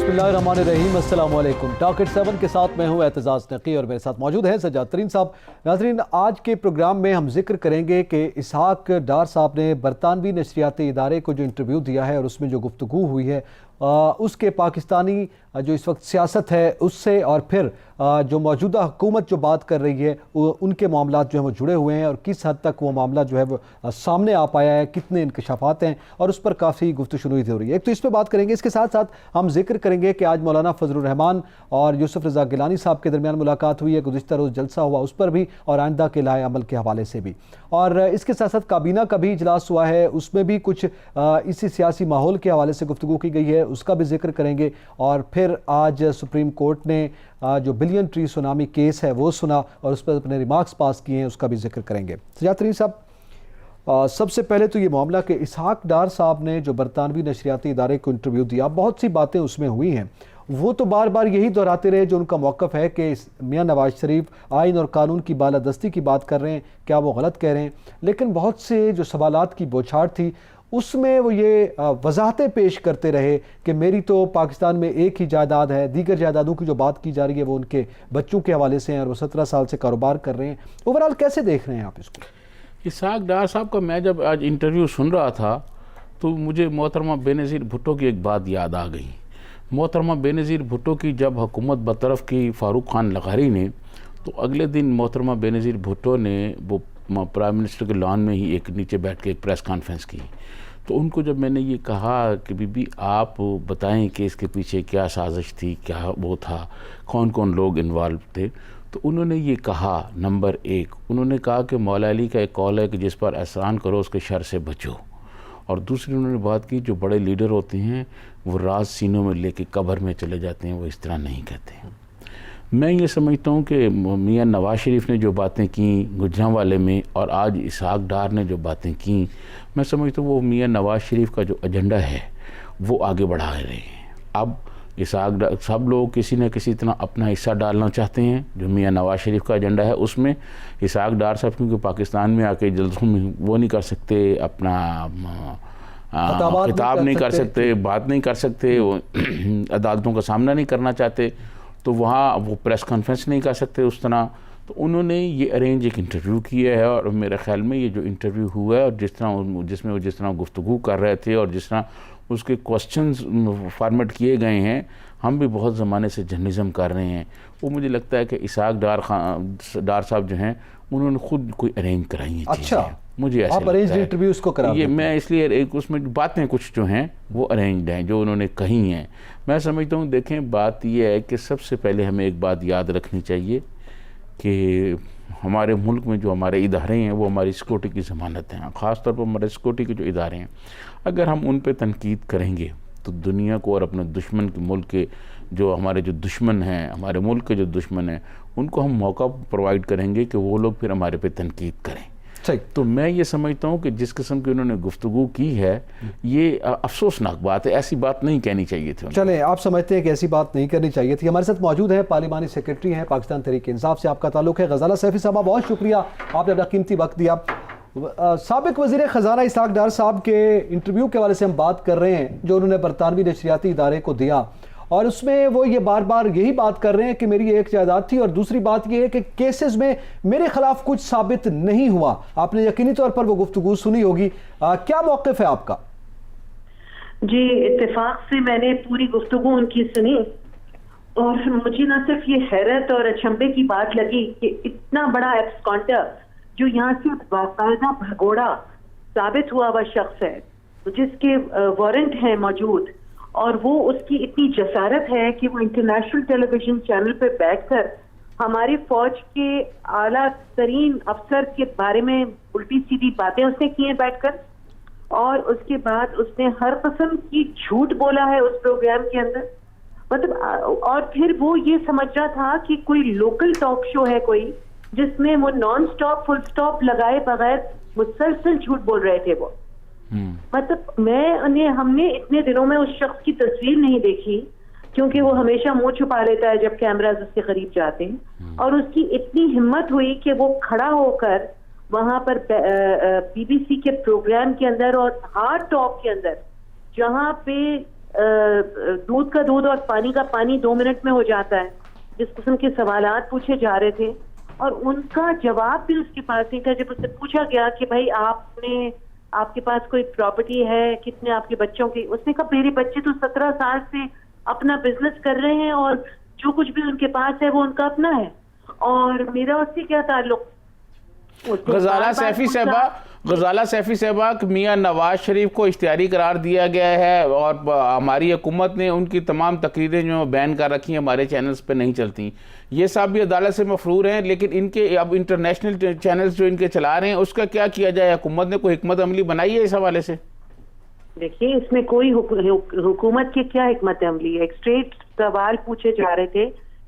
बिस्मिल्लाहिर्रहमानिर्रहीम, अस्सलाम वालेकुम। टॉक एट 7 के साथ मैं हूं एतजाज़ नकी और मेरे साथ मौजूद हैं सज्जाद तरीन साहब। नाज़रीन, आज के प्रोग्राम में हम जिक्र करेंगे कि इसहाक डार साहब ने बरतानवी नशरियाती इदारे को जो इंटरव्यू दिया है और उसमें जो गुफ्तगू हुई है उसके पाकिस्तानी जो इस वक्त सियासत है उससे और फिर जो मौजूदा हुकूमत जो बात कर रही है उनके मामलात जो हैं वो जुड़े हुए हैं और किस हद तक वो मामला जो है वो सामने आ पाया है, कितने इंकशाफात हैं और उस पर काफ़ी गुफ्तगू हो रही है। एक तो इस पर बात करेंगे, इसके साथ साथ हम जिक्र करेंगे कि आज मौलाना फजलुर रहमान और यूसुफ रज़ा गिलानी साहब के दरमियान मुलाकात हुई है, गुज़िश्ता रोज़ जलसा हुआ उस पर भी और आइंदा के लाए अमल के हवाले से भी, और इसके साथ साथ काबीना का भी इजलास हुआ है, उसमें भी कुछ इसी सियासी माहौल के हवाले से गुफ्तगू की गई है, उसका भी जिक्र करेंगे। और फिर आज सुप्रीम कोर्ट ने जो बिलियन ट्री सुनामी केस है वो सुना और उस पर अपने रिमार्क्स पास किए हैं, उसका भी जिक्र करेंगे। सज्जाद तरीन साहब, सबसे पहले तो ये मामला कि इसहाक डार साहब ने जो बरतानवी नशरियाती इदारे को इंटरव्यू दिया, बहुत सी बातें उसमें हुई हैं, वो तो बार बार यही दोहराते रहे जो उनका मौक़िफ़ है कि मियां नवाज शरीफ आइन और कानून की बालादस्ती की बात कर रहे हैं, क्या वो गलत कह रहे हैं। लेकिन बहुत से जो सवालात की बौछार थी उसमें वो ये वजाहतें पेश करते रहे कि मेरी तो पाकिस्तान में एक ही जायदाद है, दीगर जायदादों की जो बात की जा रही है वो उनके बच्चों के हवाले से हैं और वो 17 साल से कारोबार कर रहे हैं। ओवरऑल कैसे देख रहे हैं आप इसको? इसहाक डार साहब का मैं जब आज इंटरव्यू सुन रहा था तो मुझे मोहतरमा बेनज़ीर भुट्टो की एक बात याद आ गई। मोहतरमा बेनज़ीर भुट्टो की जब हुकूमत बतरफ की फ़ारूक खान लग़ारी ने, तो अगले दिन मोहतरमा बेनज़ीर भुट्टो ने वो प्राइम मिनिस्टर के लॉन में ही एक नीचे बैठ के एक प्रेस कॉन्फ्रेंस की। तो उनको जब मैंने ये कहा कि बीबी आप बताएं कि इसके पीछे क्या साजिश थी, क्या वो था, कौन कौन लोग इन्वॉल्व थे, तो उन्होंने ये कहा, नंबर 1 उन्होंने कहा कि मौला अली का एक कौल है कि जिस पर एहसान करो उसके शर से बचो। और दूसरी उन्होंने बात की, जो बड़े लीडर होते हैं वो राज सीनों में लेके कब्र में चले जाते हैं, वो इस तरह नहीं कहते हैं। मैं ये समझता हूँ कि मियां नवाज शरीफ ने जो बातें की गुजरांवाले में और आज इसहाक डार ने जो बातें की, मैं समझता हूँ वो मियां नवाज शरीफ का जो एजेंडा है वो आगे बढ़ा रहे हैं। अब इसहाक डार सब लोग किसी न किसी तरह अपना हिस्सा डालना चाहते हैं जो मियां नवाज शरीफ का एजेंडा है उसमें। इसहाक डार साहब क्योंकि पाकिस्तान में आके जल्सों में वो नहीं कर सकते, अपना खिताब नहीं कर सकते, बात नहीं कर सकते, वो अदालतों का सामना नहीं करना चाहते, तो वहाँ वो प्रेस कॉन्फ्रेंस नहीं कर सकते उस तरह। तो उन्होंने ये अरेंज एक इंटरव्यू किया है और मेरे ख्याल में ये जो इंटरव्यू हुआ है और जिसमें वो जिस तरह गुफ्तगू कर रहे थे और जिस तरह उसके क्वेश्चंस फॉर्मेट किए गए हैं, हम भी बहुत ज़माने से जर्नलिज्म कर रहे हैं, वो मुझे लगता है कि इसहाक डार साहब जो हैं उन्होंने खुद कोई अरेंज कराई है। अच्छा, मुझे ऐसा आप अरेंज इंटरव्यूज़ को करा, ये मैं इसलिए एक उसमें बातें कुछ जो हैं वो अरेंज्ड हैं जो उन्होंने कही हैं। मैं समझता हूँ, देखें बात यह है कि सबसे पहले हमें एक बात याद रखनी चाहिए कि हमारे मुल्क में जो हमारे इदारे हैं वो हमारी सिक्योरिटी की ज़मानत हैं, ख़ास तौर पर हमारे सिक्योरिटी के जो इदारे हैं, अगर हम उन पर तनकीद करेंगे तो दुनिया को और अपने दुश्मन के मुल्क के जो हमारे जो दुश्मन हैं, हमारे मुल्क के जो दुश्मन हैं, उनको हम मौका प्रोवाइड करेंगे कि वो लोग फिर हमारे पे तनकीद करें। तो मैं ये समझता हूँ कि जिस किस्म की उन्होंने गुफ्तगू की है ये अफसोसनाक बात है, ऐसी बात नहीं कहनी चाहिए थी। चलें, आप समझते हैं कि ऐसी बात नहीं करनी चाहिए थी। हमारे साथ मौजूद है पार्लिमानी सेक्रेटरी हैं पाकिस्तान तहरीक इंसाफ से आपका ताल्लुक है, गजाला सैफी साहब, बहुत शुक्रिया आपने अपना कीमती वक्त दिया। साबिक वज़ीर ख़ज़ाना इसहाक डार साहब के इंटरव्यू के हवाले से हम बात कर रहे हैं जो उन्होंने बरतानवी नशरियाती इदारे को दिया, और उसमें वो ये बार बार यही बात कर रहे हैं कि मेरी एक जायदाद थी, और दूसरी बात ये है कि केसेस में मेरे खिलाफ कुछ साबित नहीं हुआ। आपने यकीनी तौर पर वो गुफ्तगू सुनी होगी, क्या मौक़िफ़ है आपका? जी, इत्तेफाक से मैंने पूरी गुफ्तगू उनकी सुनी और मुझे ना सिर्फ ये हैरत और अचंभे की बात लगी कि इतना बड़ा एब्सकॉन्डर जो यहाँ से बाकायदा भगोड़ा साबित हुआ हुआ शख्स है, जिसके वारंट हैं मौजूद, और वो उसकी इतनी जसारत है कि वो इंटरनेशनल टेलीविजन चैनल पे बैठकर हमारी फौज के आला तरीन अफसर के बारे में उल्टी सीधी बातें उसने की हैं बैठकर, और उसके बाद उसने हर किस्म की झूठ बोला है उस प्रोग्राम के अंदर। मतलब और फिर वो ये समझ रहा था कि कोई लोकल टॉक शो है कोई, जिसमें वो नॉन स्टॉप फुल स्टॉप लगाए बगैर मुसलसल झूठ बोल रहे थे वो। मतलब हमने इतने दिनों में उस शख्स की तस्वीर नहीं देखी, क्योंकि वो हमेशा मुंह छुपा लेता है जब कैमरास उसके करीब जाते हैं, और उसकी इतनी हिम्मत हुई कि वो खड़ा होकर वहां पर बीबीसी के प्रोग्राम के अंदर और हार्ड टॉक के अंदर, जहां पे दूध का दूध और पानी का पानी 2 मिनट में हो जाता है, जिस किस्म के सवालात पूछे जा रहे थे और उनका जवाब भी उसके पास नहीं था। जब उससे पूछा गया कि भाई आपके पास कोई प्रॉपर्टी है, कितने आपके बच्चों की, उसने कहा मेरे बच्चे तो 17 साल से अपना बिजनेस कर रहे हैं और जो कुछ भी उनके पास है वो उनका अपना है और मेरा उससे क्या ताल्लुक। गजाला सैफी साहबा मियाँ नवाज शरीफ को इख्तियारी करार दिया गया है और हमारी हुकूमत ने उनकी तमाम तकरीरें जो बैन कर रखी हैं, हमारे चैनल्स पे नहीं चलती। ये साहब भी अदालत से मफरूर हैं, लेकिन इनके अब इंटरनेशनल चैनल्स जो इनके चला रहे हैं उसका क्या किया जाए? हुकूमत ने कोई हिकमत अमली बनाई है इस हवाले से? देखिए, इसमें कोई हुकूमत की क्या हिकमत अमली है। एक स्ट्रेट सवाल पूछे जा रहे थे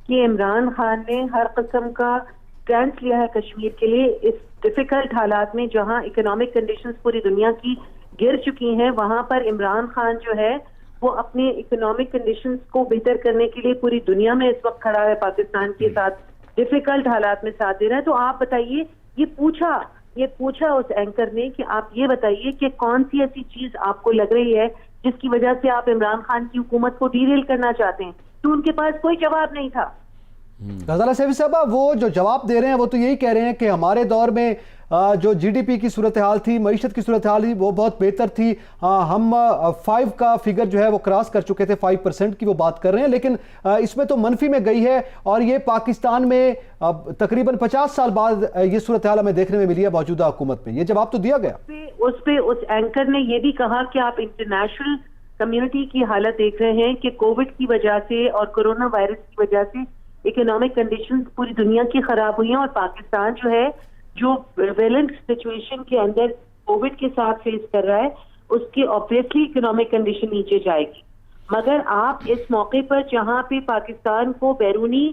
कि इमरान खान ने हर किस्म का स्टैंड लिया है कश्मीर के लिए इस डिफिकल्ट हालात में, जहां इकोनॉमिक कंडीशंस पूरी दुनिया की गिर चुकी हैं। वहां पर इमरान खान जो है वो अपने इकोनॉमिक कंडीशंस को बेहतर करने के लिए पूरी दुनिया में इस वक्त खड़ा है, पाकिस्तान के साथ डिफिकल्ट हालात में साथ दे रहा है। तो आप बताइए, ये पूछा उस एंकर ने कि आप ये बताइए कि कौन सी ऐसी चीज आपको लग रही है जिसकी वजह से आप इमरान खान की हुकूमत को डीरेल करना चाहते हैं। तो उनके पास कोई जवाब नहीं था। गजाला सैफी साहबा वो जो जवाब दे रहे हैं वो तो यही कह रहे हैं कि हमारे दौर में जो जीडीपी की सूरत हाल थी, मईशत की सूरत हाल थी, वो बहुत बेहतर थी। हम 5 का फिगर जो है वो क्रॉस कर चुके थे, 5% की वो बात कर रहे हैं, लेकिन इसमें तो मनफी में गई है और ये पाकिस्तान में तकरीबन 50 साल बाद ये सूरत हाल हमें देखने में मिली है मौजूदा हुकूमत में। ये जवाब तो दिया गया। उस एंकर ने ये भी कहा कि आप इंटरनेशनल कम्युनिटी की हालत देख रहे हैं कि कोविड की वजह से और कोरोना वायरस की वजह से इकोनॉमिक कंडीशंस पूरी दुनिया की खराब हुई हैं और पाकिस्तान जो है, जो प्रिवेलेंट सिचुएशन के अंदर कोविड के साथ फेस कर रहा है, उसकी ऑब्वियसली इकोनॉमिक कंडीशन नीचे जाएगी। मगर आप इस मौके पर जहां पे पाकिस्तान को बैरूनी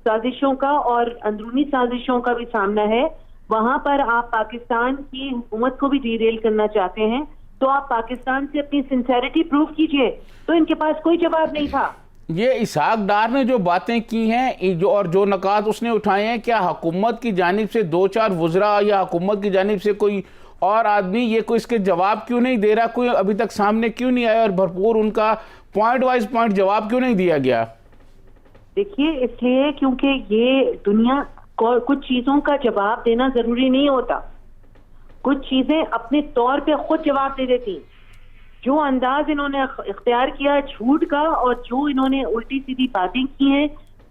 साजिशों का और अंदरूनी साजिशों का भी सामना है, वहां पर आप पाकिस्तान की हुकूमत को भी डीरेल करना चाहते हैं, तो आप पाकिस्तान से अपनी सिंसेरिटी प्रूव कीजिए। तो इनके पास कोई जवाब नहीं था। ये इसहाक डार ने जो बातें की हैं जो नकात उसने उठाए हैं, क्या हुकूमत की जानिब से 2-4 वज़रा या हुकूमत की जानिब से कोई और आदमी ये कोई इसके जवाब क्यों नहीं दे रहा? कोई अभी तक सामने क्यों नहीं आया और भरपूर उनका पॉइंट वाइज पॉइंट जवाब क्यों नहीं दिया गया? देखिए, इसलिए क्योंकि ये दुनिया को कुछ चीजों का जवाब देना जरूरी नहीं होता। कुछ चीजें अपने तौर पे खुद जवाब दे देती। जो अंदाज इन्होंने इख्तियार किया झूठ का और जो इन्होंने उल्टी सीधी बातें की हैं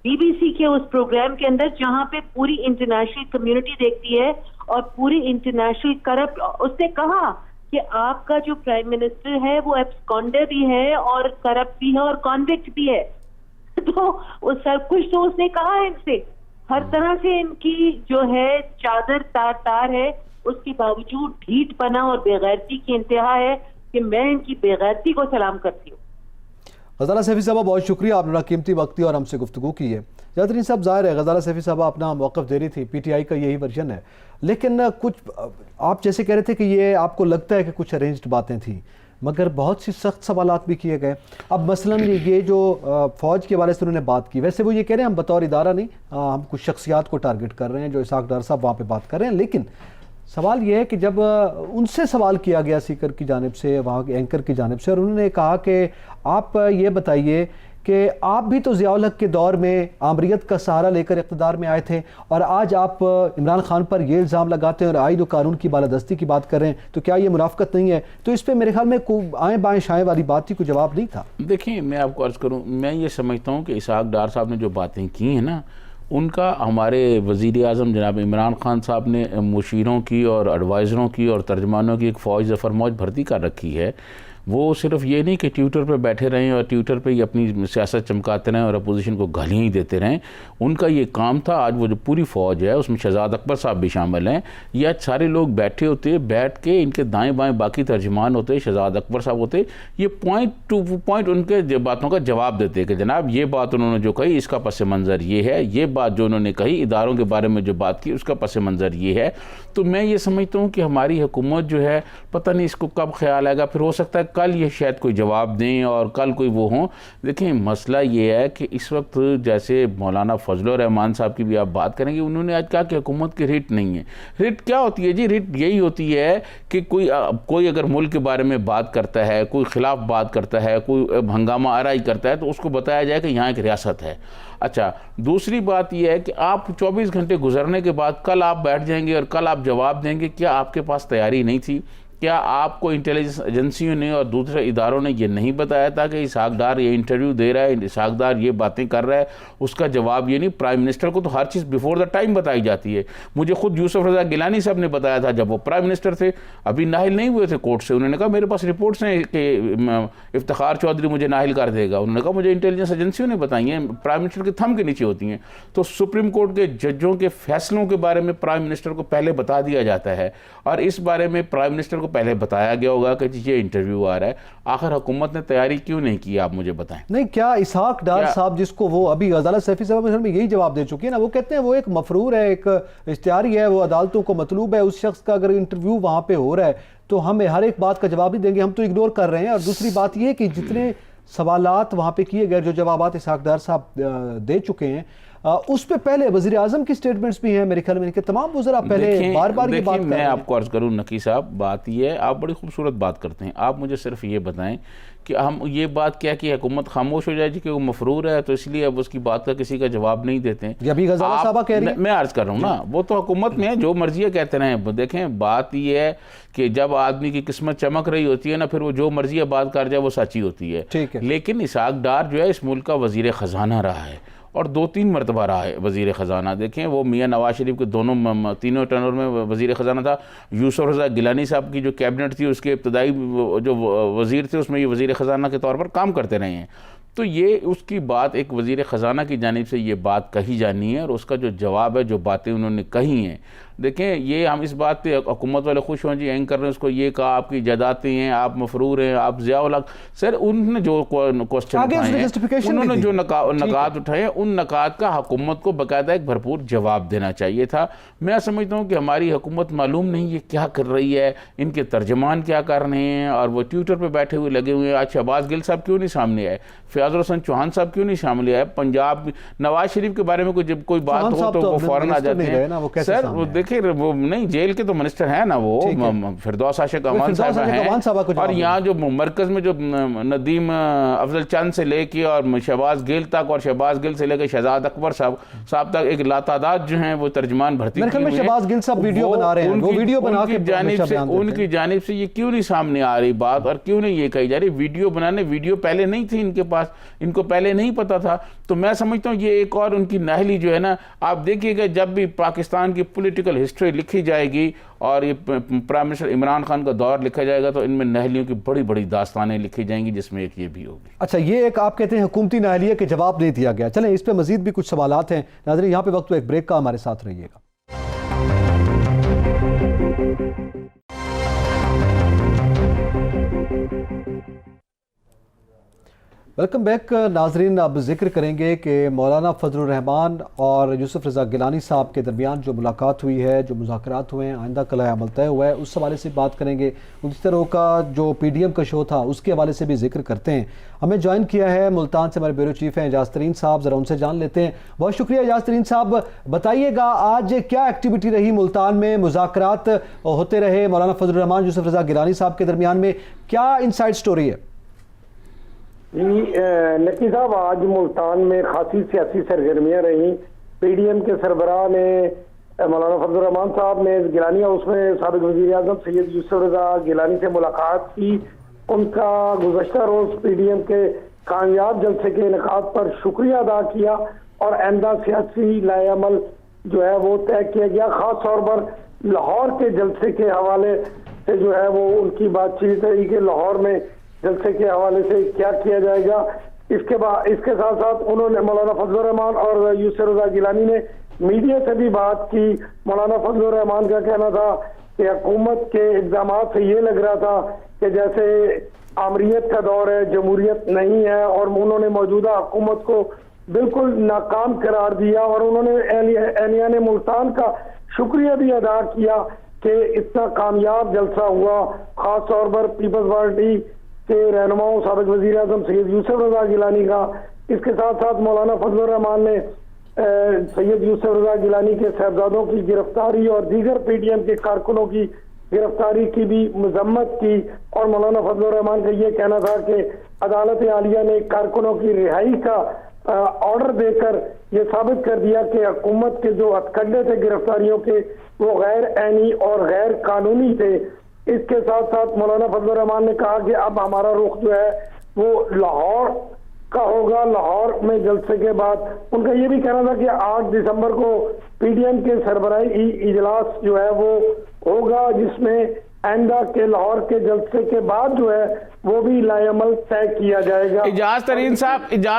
बीबीसी के उस प्रोग्राम के अंदर, जहां पे पूरी इंटरनेशनल कम्युनिटी देखती है और पूरी इंटरनेशनल करप्ट, उसने कहा कि आपका जो प्राइम मिनिस्टर है वो एब्सकॉन्डर भी है और करप्ट भी है और कॉन्विक्ट भी है। तो उस सब कुछ तो उसने कहा है इनसे, हर तरह से इनकी जो है चादर तार है, उसके बावजूद ढीठपना और बेगैरती की इंतहा है कि मैं इनकी बेगैरती को सलाम करती हूँ। गजाला सैफी साहबा बहुत शुक्रिया, आपने कीमती वक्ती और हमसे गुफ्तगू की है। ज़ाहिर साहब, ज़ाहिर है गजाला सैफी साहबा अपना मौक़िफ़ दे रही थी, पीटीआई का यही वर्जन है, लेकिन कुछ आप जैसे कह रहे थे कि ये आपको लगता है कि कुछ अरेंज्ड बातें थी, मगर बहुत सी सख्त सवालात भी किए गए। अब मसलन ये जो फ़ौज के हवाले से उन्होंने बात की, वैसे वो ये कह रहे हैं हम बतौर इदारा नहीं, हम कुछ शख्सियात को टारगेट कर रहे हैं, जो इसहाक डार साहब वहाँ पर बात कर रहे हैं। लेकिन सवाल यह है कि जब उनसे सवाल किया गया स्पीकर की जानिब से, वहाँ के एंकर की जानिब से, और उन्होंने कहा कि आप ये बताइए कि आप भी तो ज़ियाउल हक के दौर में आमरीत का सहारा लेकर इक़्तिदार में आए थे और आज आप इमरान खान पर ये इल्ज़ाम लगाते हैं और आईन और कानून की बालादस्ती की बात कर रहे हैं, तो क्या ये मुनाफ़कत नहीं है? तो इस पर मेरे ख्याल में आएँ बाएँ शाएँ वाली बात थी, कोई जवाब नहीं था। देखिए, मैं आपको अर्ज़ करूँ, मैं ये समझता हूँ कि इसहाक डार साहब ने जो बातें की हैं ना, उनका हमारे वज़ीर-ए-आज़म जनाब इमरान खान साहब ने मुशीरों की और एडवाइज़रों की और तर्जमानों की एक फ़ौज ज़फ़र मौज भर्ती कर रखी है। वो सिर्फ ये नहीं कि ट्विटर पे बैठे रहें और ट्विटर पे ही अपनी सियासत चमकाते रहें और अपोजिशन को गालियाँ ही देते रहें। उनका ये काम था। आज वो जो पूरी फ़ौज है उसमें शहजाद अकबर साहब भी शामिल हैं, या सारे लोग बैठे होते, बैठ के इनके दाएं बाएं बाकी तर्जमान होते, शहजाद अकबर साहब होते, ये पॉइंट टू पॉइंट उनके बातों का जवाब देते कि जनाब ये बात उन्होंने जो कही इसका पस मंज़र ये है, ये बात जो उन्होंने कही इदारों के बारे में जो बात की उसका पस मंज़र ये है। तो मैं ये समझता हूँ कि हमारी हुकूमत जो है, पता नहीं इसको कब ख्याल आएगा, फिर हो सकता है कल ये शायद कोई जवाब दें और कल कोई वो हों। देखिए मसला ये है कि इस वक्त जैसे मौलाना फजलुर रहमान साहब की भी आप बात करेंगे, उन्होंने आज कहा कि हुकूमत की रिट नहीं है। रिट क्या होती है जी? रिट यही होती है कि कोई अगर मुल्क के बारे में बात करता है, कोई खिलाफ बात करता है, कोई हंगामा आराई करता है, तो उसको बताया जाए कि यहाँ एक रियासत है। अच्छा, दूसरी बात यह है कि आप 24 घंटे गुजरने के बाद कल आप बैठ जाएंगे और कल आप जवाब देंगे। क्या आपके पास तैयारी नहीं थी? क्या आपको इंटेलिजेंस एजेंसियों ने और दूसरे इदारों ने ये नहीं बताया था कि इसहाक डार ये इंटरव्यू दे रहा है, इसहाक डार ये बातें कर रहा है? उसका जवाब ये नहीं। प्राइम मिनिस्टर को तो हर चीज़ बिफोर द टाइम बताई जाती है। मुझे खुद यूसुफ रज़ा गिलानी साहब ने बताया था जब वो प्राइम मिनिस्टर थे, अभी नाहिल नहीं हुए थे कोर्ट से। उन्होंने कहा मेरे पास रिपोर्ट्स हैं कि इफ्तिखार चौधरी मुझे नाहिल कर देगा। उन्होंने कहा मुझे इंटेलिजेंस एजेंसियों ने बताई हैं, प्राइम मिनिस्टर के थंब के नीचे होती हैं। तो सुप्रीम कोर्ट के जजों के फैसलों के बारे में प्राइम मिनिस्टर को पहले बता दिया जाता है, और इस बारे में प्राइम मिनिस्टर को पहले बताया गया होगा कि ये इंटरव्यू आ रहा है। आखिर हुकूमत ने तैयारी क्यों नहीं की, आप मुझे बताएं। नहीं, क्या इसहाक डार साहब, जिसको वो अभी अदालत सैफी साहब में यही जवाब दे चुकी है ना, वो कहते हैं वो एक मफरूर है, एक इश्तिहारी है, वो अदालतों को मतलूब है। उस शख्स का अगर इंटरव्यू वहां पे हो रहा है तो हम हर एक बात का जवाब नहीं देंगे, हम तो इग्नोर कर रहे हैं। और दूसरी बात यह कि जितने सवालात वहां पे किए गए, जो जवाबात इसहाक डार साहब दे चुके हैं, उस पे पहले वज़ीर आज़म की स्टेटमेंट्स भी हैं मेरे ख्याल में, तमाम वज़रा पहले बार बार ये बात कर रहे हैं। मैं आपको अर्ज करूँ नकी साहब, बात ये है, आप बड़ी खूबसूरत बात करते हैं। आप मुझे सिर्फ ये बताएं कि हम ये बात क्या कि हुकूमत खामोश हो जाएगी कि वो मफरूर है तो इसलिए अब उसकी बात का किसी का जवाब नहीं देते हैं। अभी गज़ाला साहबा कह रही है, मैं अर्ज कर रहा हूँ ना, वो तो हुकूमत में है, जो मर्जी है कहते रहें। देखें बात ये है कि जब आदमी की किस्मत चमक रही होती है ना, फिर वो जो मर्जी बात कर जाए वो सच्ची होती है। ठीक है। लेकिन इसहाक डार जो है इस मुल्क का वज़ीर ख़जाना रहा है और 2-3 मरतबा रहा है वज़ीर ख़जाना। देखें वो मियाँ नवाज शरीफ के तीनों टर्नर में वज़ीर ख़जाना था। यूसुफ रज़ा गिलानी साहब की जो कैबिनेट थी उसके इब्तदाई जो वज़ीर थे उसमें ये वज़ीर ख़जाना के तौर पर काम करते रहे हैं। तो ये उसकी बात एक वज़ीर ख़जाना की जानिब से ये बात कही जानी है और उसका जो जवाब है, जो बातें उन्होंने कही हैं। देखें ये हम इस बात पे हुकूमत वाले खुश हों जी, एंकर ने उसको ये कहा आपकी जायदादें हैं, आप मफरूर हैं, आप ज़ियाउल हक। सर उन्होंने जो क्वेश्चन उठाए हैं, उन्होंने जो नकात उठाए हैं, उन नकात का हुकूमत को बाकायदा एक भरपूर जवाब देना चाहिए था। मैं समझता हूँ कि हमारी हुकूमत मालूम नहीं ये क्या कर रही है, इनके तर्जमान क्या कर रहे हैं, और वो ट्विटर पर बैठे हुए लगे हुए हैं। आज शहबाज गिल साहब क्यों नहीं सामने आए, फयाजुल हसन चौहान साहब क्यों नहीं सामने आए? पंजाब नवाज शरीफ के बारे में जब कोई बात हो तो वो फौरन आ जाते हैं। सर वो देखिए वो नहीं, जेल के तो मिनिस्टर हैं ना, वो फिरदौस आशिक अमान साहब हैं। और यहाँ जो मरकज में जो नदीम अफजल चंद से लेके और शहबाज गिल तक और शहबाज गिल से लेके शहजाद अकबर साहब तक एक लातादाद जो हैं वो तर्जमान भर्ती शहबाज गिल साहब वीडियो बना रहे हैं, वो वीडियो बना के उनकी जानिब से ये क्यों नहीं सामने आ रही बात, और क्यों नहीं ये कही जा रही वीडियो बनाने? वीडियो पहले नहीं थी इनके पास, इनको पहले नहीं पता था। तो मैं समझता हूँ ये एक और उनकी नाहली जो है ना, आप देखिएगा जब भी पाकिस्तान की पॉलिटिकल हिस्ट्री लिखी जाएगी और ये प्राइम मिनिस्टर इमरान खान का दौर लिखा जाएगा तो इनमें नाहलियों की बड़ी बड़ी दास्तानें लिखी जाएंगी, जिसमें एक ये भी होगी। अच्छा, ये एक आप कहते हैं हुकूमती नाहलिया के जवाब नहीं दिया गया। चलें इस पे मजीद भी कुछ सवालात हैं। नाज़रीन यहाँ पे वक्त एक ब्रेक का, हमारे साथ रहिएगा। वेलकम बैक नाजरीन। अब जिक्र करेंगे कि मौलाना फजलुर रहमान और यूसुफ रज़ा गिलानी साहब के दरमियान जो मुलाकात हुई है, जो मुज़ाकरात हुए हैं, आइंदा कला अमल तय हुआ है, उस हवाले से बात करेंगे। उसी तरह का जो PDM का शो था उसके हवाले से भी जिक्र करते हैं। हमें ज्वाइन किया है मुल्तान से हमारे ब्यूरो चीफ हैं एजाज तरीन साहब, ज़रा उनसे जान लेते हैं। बहुत शुक्रिया एजाज तरीन साहब, बताइएगा आज क्या एक्टिविटी रही मुल्तान में? मुज़ाकरात होते रहे मौलाना फजलुर रहमान यूसुफ रज़ा गिलानी साहब के दरमियान में, क्या इनसाइड स्टोरी है? जी नकी साहब, आज मुल्तान में खासी सियासी सरगर्मियां रही। PDM के सरबराह ने मौलाना फजलुर रहमान साहब ने गिलानी हाउस में साबिक वज़ीर आज़म सैयद यूसुफ रज़ा गिलानी से मुलाकात की। उनका गुज़श्ता रोज़ PDM के कामयाब जलसे के इनेकाद पर शुक्रिया अदा किया और आइंदा सियासी लाएअमल जो है वो तय किया गया। ख़ास तौर पर लाहौर के जलसे के हवाले से जो है वो उनकी बातचीत रही कि लाहौर में जलसे के हवाले से क्या किया जाएगा। इसके साथ साथ उन्होंने मौलाना फजलुर रहमान और यूसुफ रज़ा गिलानी ने मीडिया से भी बात की। मौलाना फजलुर रहमान का कहना था कि हुकूमत के इक़दाम से ये लग रहा था कि जैसे आमरीत का दौर है, जमहूरियत नहीं है, और उन्होंने मौजूदा हुकूमत को बिल्कुल नाकाम करार दिया। और उन्होंने एहलियान मुल्तान का शुक्रिया भी अदा किया कि इतना कामयाब जलसा हुआ। खास तौर पर पीपल्स पार्टी के रहनुमाओं साबिक वज़ीर आज़म सैयद यूसुफ रज़ा गिलानी का, इसके साथ साथ मौलाना फजलुर रहमान ने सैयद यूसुफ रज़ा गिलानी के साहबजादों की गिरफ्तारी और दीगर PDM के कारकुनों की गिरफ्तारी की भी मजम्मत की। और मौलाना फजलुर रहमान का ये कहना था कि अदालत आलिया ने कारकुनों की रिहाई का ऑर्डर देकर ये साबित कर दिया कि हुकूमत के जो हथकंडे थे गिरफ्तारियों के वो गैर ऐनी और गैर कानूनी थे। इसके साथ साथ मौलाना फजलुर रहमान ने कहा कि अब हमारा रुख जो है वो लाहौर का होगा। लाहौर में जलसे के बाद उनका ये भी कहना था कि 8 दिसंबर को PDM के सरबराही इजलास जो है वो होगा, जिसमें आइंदा के लाहौर के जलसे के बाद जो है वो भी लाएअमल तय किया जाएगा। इजाज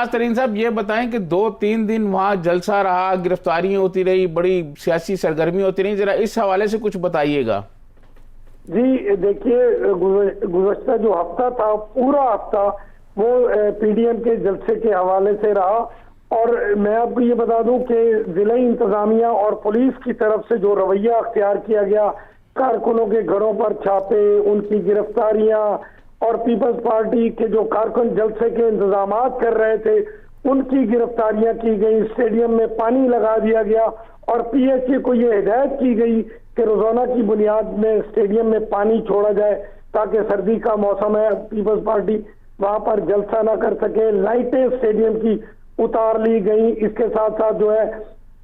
तरीन साहब ये बताएं कि 2-3 दिन वहाँ जलसा रहा, गिरफ्तारियां होती रही, बड़ी सियासी सरगर्मी होती रही, जरा इस हवाले से कुछ बताइएगा। जी देखिए, गुज़श्ता जो हफ्ता था पूरा हफ्ता वो PDM के जलसे के हवाले से रहा। और मैं आपको ये बता दूं कि जिला इंतजामिया और पुलिस की तरफ से जो रवैया अख्तियार किया गया, कारकुनों के घरों पर छापे, उनकी गिरफ्तारियां, और पीपल्स पार्टी के जो कारकुन जलसे के इंतजामात कर रहे थे उनकी गिरफ्तारियां की गई। स्टेडियम में पानी लगा दिया गया और PHA को ये हिदायत की गई कि रोजाना की बुनियाद में स्टेडियम में पानी छोड़ा जाए ताकि सर्दी का मौसम है, पीपल्स पार्टी वहां पर जलसा ना कर सके। लाइटें स्टेडियम की उतार ली गई। इसके साथ साथ जो है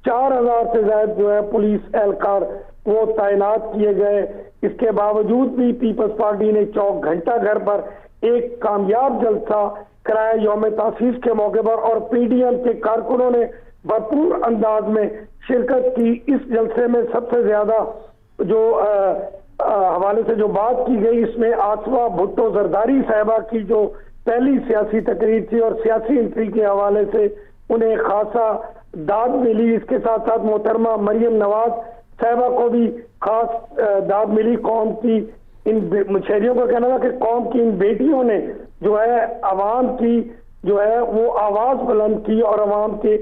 4000 से ज्यादा जो है पुलिस एहलकार वो तैनात किए गए। इसके बावजूद भी पीपल्स पार्टी ने चौक घंटा घर पर एक कामयाब जलसा कराया यौम तासीस के मौके पर, और PDM के कारकुनों ने भरपूर अंदाज में शिरकत की। इस जलसे में सबसे ज्यादा जो हवाले से जो बात की गई, इसमें आसवा भुट्टो जरदारी साहिबा की जो पहली सियासी तकरीर थी और सियासी एंट्री के हवाले से उन्हें खासा दाद मिली। इसके साथ साथ मोहतरमा मरियम नवाज साहिबा को भी खास दाद मिली। कौम की इन मुशहरियों का कहना था कि कौम की इन बेटियों ने जो है अवाम की जो है वो आवाज बुलंद की और अवाम के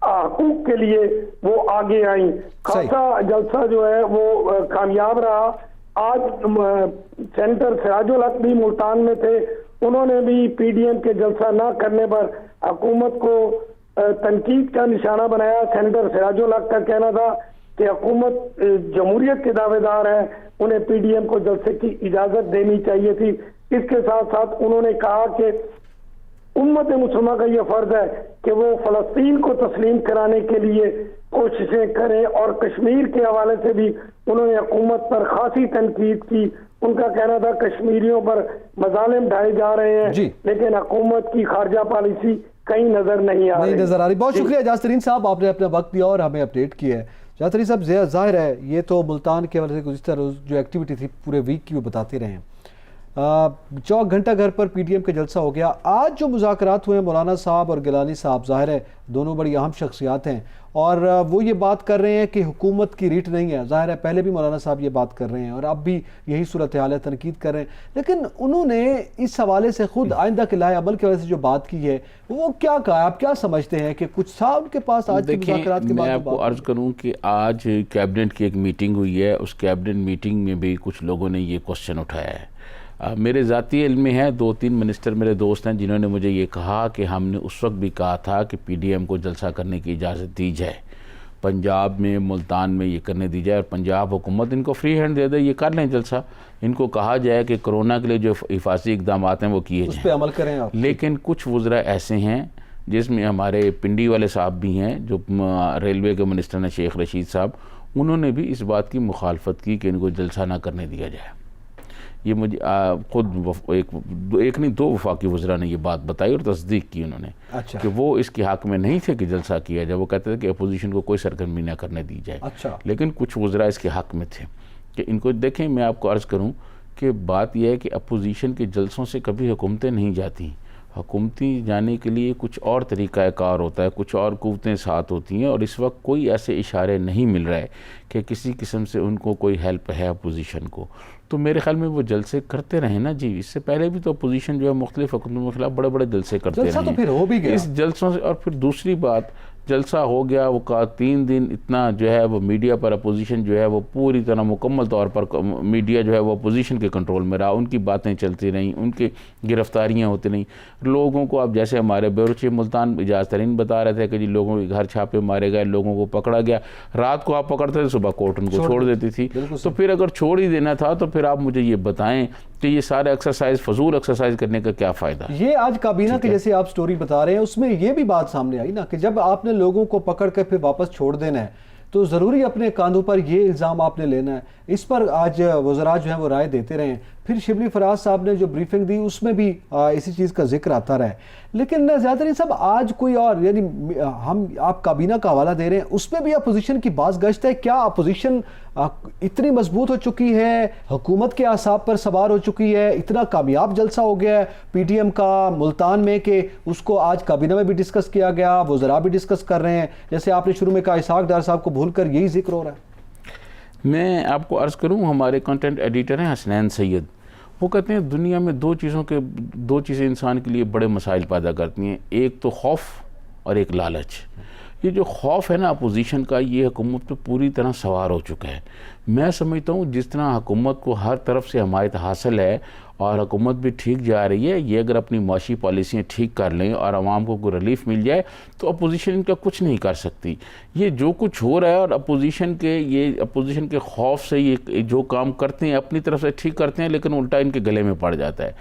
हकूक के लिए वो आगे आई। खासा जलसा जो है वो कामयाब रहा। आज सेनेटर सिराजुल हक भी मुल्तान में थे, उन्होंने भी PDM के जलसा ना करने पर हुकूमत को तनकीद का निशाना बनाया। सेनेटर सिराजुल हक का कहना था कि हुकूमत जमहूरियत के दावेदार है, उन्हें PDM को जलसे की इजाजत देनी चाहिए थी। इसके साथ साथ उन्होंने कहा कि उम्मत मुसलमान का यह फर्ज है कि वो फलस्तीन को तस्लीम कराने के लिए कोशिशें करें, और कश्मीर के हवाले से भी उन्होंने हुकूमत पर खासी तनकीद की। उनका कहना था कश्मीरियों पर मजालिम ढाए जा रहे हैं, लेकिन हुकूमत की खारजा पॉलिसी कहीं नजर नहीं आ रही। बहुत शुक्रिया इजाज तरीन साहब, आपने अपना वक्त दिया और हमें अपडेट किया है। इजाज तरीन साहब, जाहिर है ये तो मुल्तान के हवाले से गुज़िश्ता रोज़ जो एक्टिविटी थी पूरे वीक की वो बताते रहे हैं। चौक घंटा घर पर PDM का जलसा हो गया। आज जो मुज़ाकरात हुए मौलाना साहब और गिलानी साहब, ज़ाहिर है दोनों बड़ी अहम शख्सियात हैं और वो ये बात कर रहे हैं कि हुकूमत की रीट नहीं है। ज़ाहिर है पहले भी मौलाना साहब ये बात कर रहे हैं और अब भी यही सूरत हाल है, तनकीद कर रहे हैं। लेकिन उन्होंने इस हवाले से खुद आइंदा के लाए अमल के वजह से जो बात की है वो क्या कहा, आप क्या समझते हैं कि कुछ था उनके पास आज के मुज़ाकरात के बाद? मैं आपको अर्ज़ करूँ कि आज कैबिनेट की एक मीटिंग हुई है, उस कैबिनेट मीटिंग में भी कुछ लोगों ने ये क्वेश्चन उठाया है। मेरे ज़ाती इल्म में है, 2-3 मिनिस्टर मेरे दोस्त हैं जिन्होंने मुझे ये कहा कि हमने उस वक्त भी कहा था कि PDM को जलसा करने की इजाज़त दी जाए, पंजाब में मुल्तान में ये करने दी जाए और पंजाब हुकूमत इनको फ्री हैंड दे दे, ये कर लें जलसा। इनको कहा जाए कि कोरोना के लिए जो हिफाजी इकदाम हैं वो किए जाएँ, अमल करें आप। लेकिन कुछ वज़रा ऐसे हैं जिसमें हमारे पिंडी वाले साहब भी हैं जो रेलवे के मिनिस्टर हैं शेख रशीद साहब, उन्होंने भी इस बात की मुखालफत की कि इनको जलसा ना करने दिया जाए। ये मुझे खुद एक नहीं 2 वफाकी वज़रा ने ये बात बताई और तस्दीक की उन्होंने। अच्छा। कि वो इसके हक़ में नहीं थे कि जलसा किया जाए, वो कहते थे कि अपोजिशन को कोई सरगर्मी ना करने दी जाए। अच्छा। लेकिन कुछ वज़रा इसके हक़ में थे कि इनको देखें। मैं आपको अर्ज़ करूँ कि बात यह है कि अपोजिशन के जलसों से कभी हुकूमतें नहीं जाती। हुकूमती जाने के लिए कुछ और तरीक़ाकार होता है, कुछ और क़ुव्वतें साथ होती हैं, और इस वक्त कोई ऐसे इशारे नहीं मिल रहे कि किसी किस्म से उनको कोई हेल्प है अपोजिशन को। तो मेरे ख्याल में वो जलसे करते रहे ना जी। इससे पहले भी तो अपोजिशन जो है मुख्तलिफ हुकूमतों के खिलाफ बड़े बड़े जलसे करते रहे, तो फिर हो भी गया इस जलसों से। और फिर दूसरी बात, जलसा हो गया, वो का 3 दिन इतना जो है वो मीडिया पर अपोजिशन जो है वो पूरी तरह मुकम्मल तौर पर मीडिया जो है वो अपोजिशन के कंट्रोल में रहा, उनकी बातें चलती रहीं, उनकी गिरफ्तारियाँ होती रहीं। लोगों को अब जैसे हमारे बेरुच मुल्तान इजाज़ तरीन बता रहे थे कि जी लोगों के घर छापे मारे गए, लोगों को पकड़ा गया, रात को आप पकड़ते थे, सुबह कोर्ट उनको छोड़ देती थी। तो फिर अगर छोड़ ही देना था तो फिर आप मुझे ये बताएं कि ये सारे एक्सरसाइज, फजूल एक्सरसाइज करने का क्या फ़ायदा? ये आज काबीना की जैसे आप स्टोरी बता रहे हैं उसमें ये भी बात सामने आई ना कि जब आपने लोगों को पकड़ कर फिर वापस छोड़ देना है तो ज़रूरी अपने कांधों पर ये इल्ज़ाम आपने लेना है। इस पर आज वज़रा जो है वो राय देते रहे। फिर शिबली फराज साहब ने जो ब्रीफिंग दी उसमें भी इसी चीज़ का जिक्र आता रहा है। लेकिन ज़्यादातर सब आज कोई और, यानी हम आप काबीना का हवाला दे रहे हैं, उसमें भी अपोजिशन की बात गश्त है। क्या अपोजिशन इतनी मजबूत हो चुकी है, हुकूमत के आसाब पर सवार हो चुकी है, इतना कामयाब जलसा हो गया है PTM का मुल्तान में कि उसको आज काबीना में भी डिस्कस किया गया, वज़रा भी डिस्कस कर रहे हैं, जैसे आपने शुरू में कहा इसहाक डार साहब को भूल कर यही जिक्र हो रहा है? मैं आपको अर्ज़ करूं, हमारे कंटेंट एडिटर हैं हसनैन सैयद, वो कहते हैं दुनिया में दो चीज़ें इंसान के लिए बड़े मसाइल पैदा करती हैं, एक तो खौफ और एक लालच। ये जो खौफ है ना अपोजिशन का, ये हुकूमत पे पूरी तरह सवार हो चुका है। मैं समझता हूँ जिस तरह हुकूमत को हर तरफ से हमायत हासिल है और हुकूमत भी ठीक जा रही है, ये अगर अपनी माशी पॉलिसियाँ ठीक कर लें और आवाम को कोई रिलीफ मिल जाए तो अपोजिशन इनका कुछ नहीं कर सकती। ये जो कुछ हो रहा है और अपोजिशन के खौफ से ये जो काम करते हैं अपनी तरफ से ठीक करते हैं, लेकिन उल्टा इनके गले में पड़ जाता है।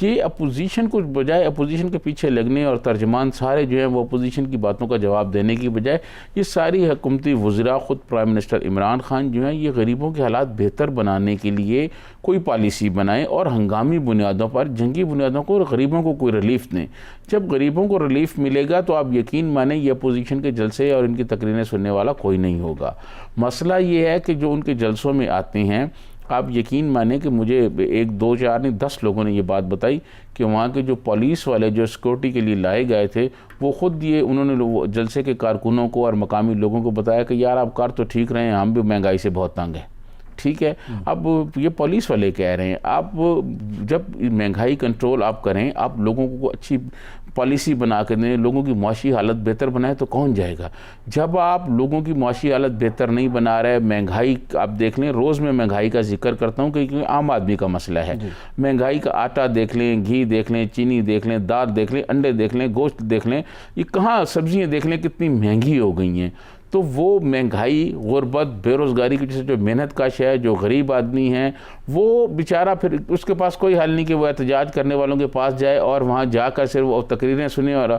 ये अपोजिशन को बजाय अपोजिशन के पीछे लगने और तर्जमान सारे जो हैं वो अपोजिशन की बातों का जवाब देने की बजाय ये सारी हुकूमती वज़रा, ख़ुद प्राइम मिनिस्टर इमरान खान जो हैं, ये गरीबों के हालात बेहतर बनाने के लिए कोई पॉलिसी बनाएं और हंगामी बुनियादों पर, जंगी बुनियादों को, और गरीबों को कोई रिलीफ दें। जब गरीबों को रिलीफ मिलेगा तो आप यकीन माने ये अपोजिशन के जलसे और इनकी तकरीरें सुनने वाला कोई नहीं होगा। मसला ये है कि जो उनके जलसों में आते हैं, आप यकीन माने कि मुझे 1, 2, 4 नहीं 10 लोगों ने ये बात बताई कि वहाँ के जो पुलिस वाले जो सिक्योरिटी के लिए लाए गए थे वो ख़ुद ये उन्होंने जलसे के कारकुनों को और मकामी लोगों को बताया कि यार आप कार तो ठीक रहे हैं, हम भी महंगाई से बहुत तंग हैं। ठीक है, अब ये पुलिस वाले कह रहे हैं आप जब महंगाई कंट्रोल आप करें, आप लोगों को अच्छी पॉलिसी बना कर दें, लोगों की माशी हालत बेहतर बनाए तो कौन जाएगा? जब आप लोगों की माशी हालत बेहतर नहीं बना रहे, महंगाई आप देख लें, रोज़ मैं महंगाई का जिक्र करता हूँ क्योंकि आम आदमी का मसला है। महंगाई का आटा देख लें, घी देख लें, चीनी देख लें, दाल देख लें, अंडे देख लें, गोश्त देख लें, ये कहाँ सब्जियाँ देख लें कितनी महंगी हो गई हैं। तो वो महंगाई, गुर्बत, बेरोज़गारी की वजह से जो मेहनत कश है, जो गरीब आदमी है, वो बेचारा फिर उसके पास कोई हल नहीं कि वो एहतजाज करने वालों के पास जाए और वहाँ जाकर सिर्फ वो तकरीरें सुने और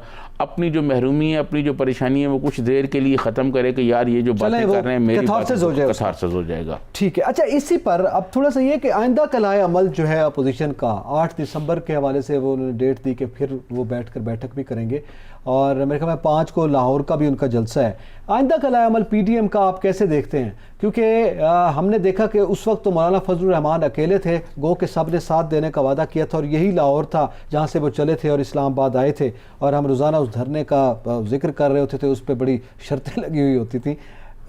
अपनी जो महरूमी है, अपनी जो परेशानी है वो कुछ देर के लिए ख़त्म करे कि यार ये जो बातें कर रहे हैं मेरी कथारसिस हो जाएगा। ठीक है, अच्छा इसी पर अब थोड़ा सा ये कि आइंदा कलाए अमल जो है अपोजिशन का 8 दिसंबर के हवाले से वो उन्होंने डेट दी कि फिर वो बैठक भी करेंगे और मेरे ख्याल में 5 को लाहौर का भी उनका जलसा है। आइंदा कलाए अमल PTM का आप कैसे देखते हैं? क्योंकि हमने देखा कि उस वक्त तो मौलाना फजलुर रहमान अकेले थे, गो के सब ने साथ देने का वादा किया था और यही लाहौर था जहाँ से वो चले थे और इस्लामाबाद आए थे और हम रोज़ाना उस धरने का जिक्र कर रहे होते थे, उस पर बड़ी शर्तें लगी हुई होती थी।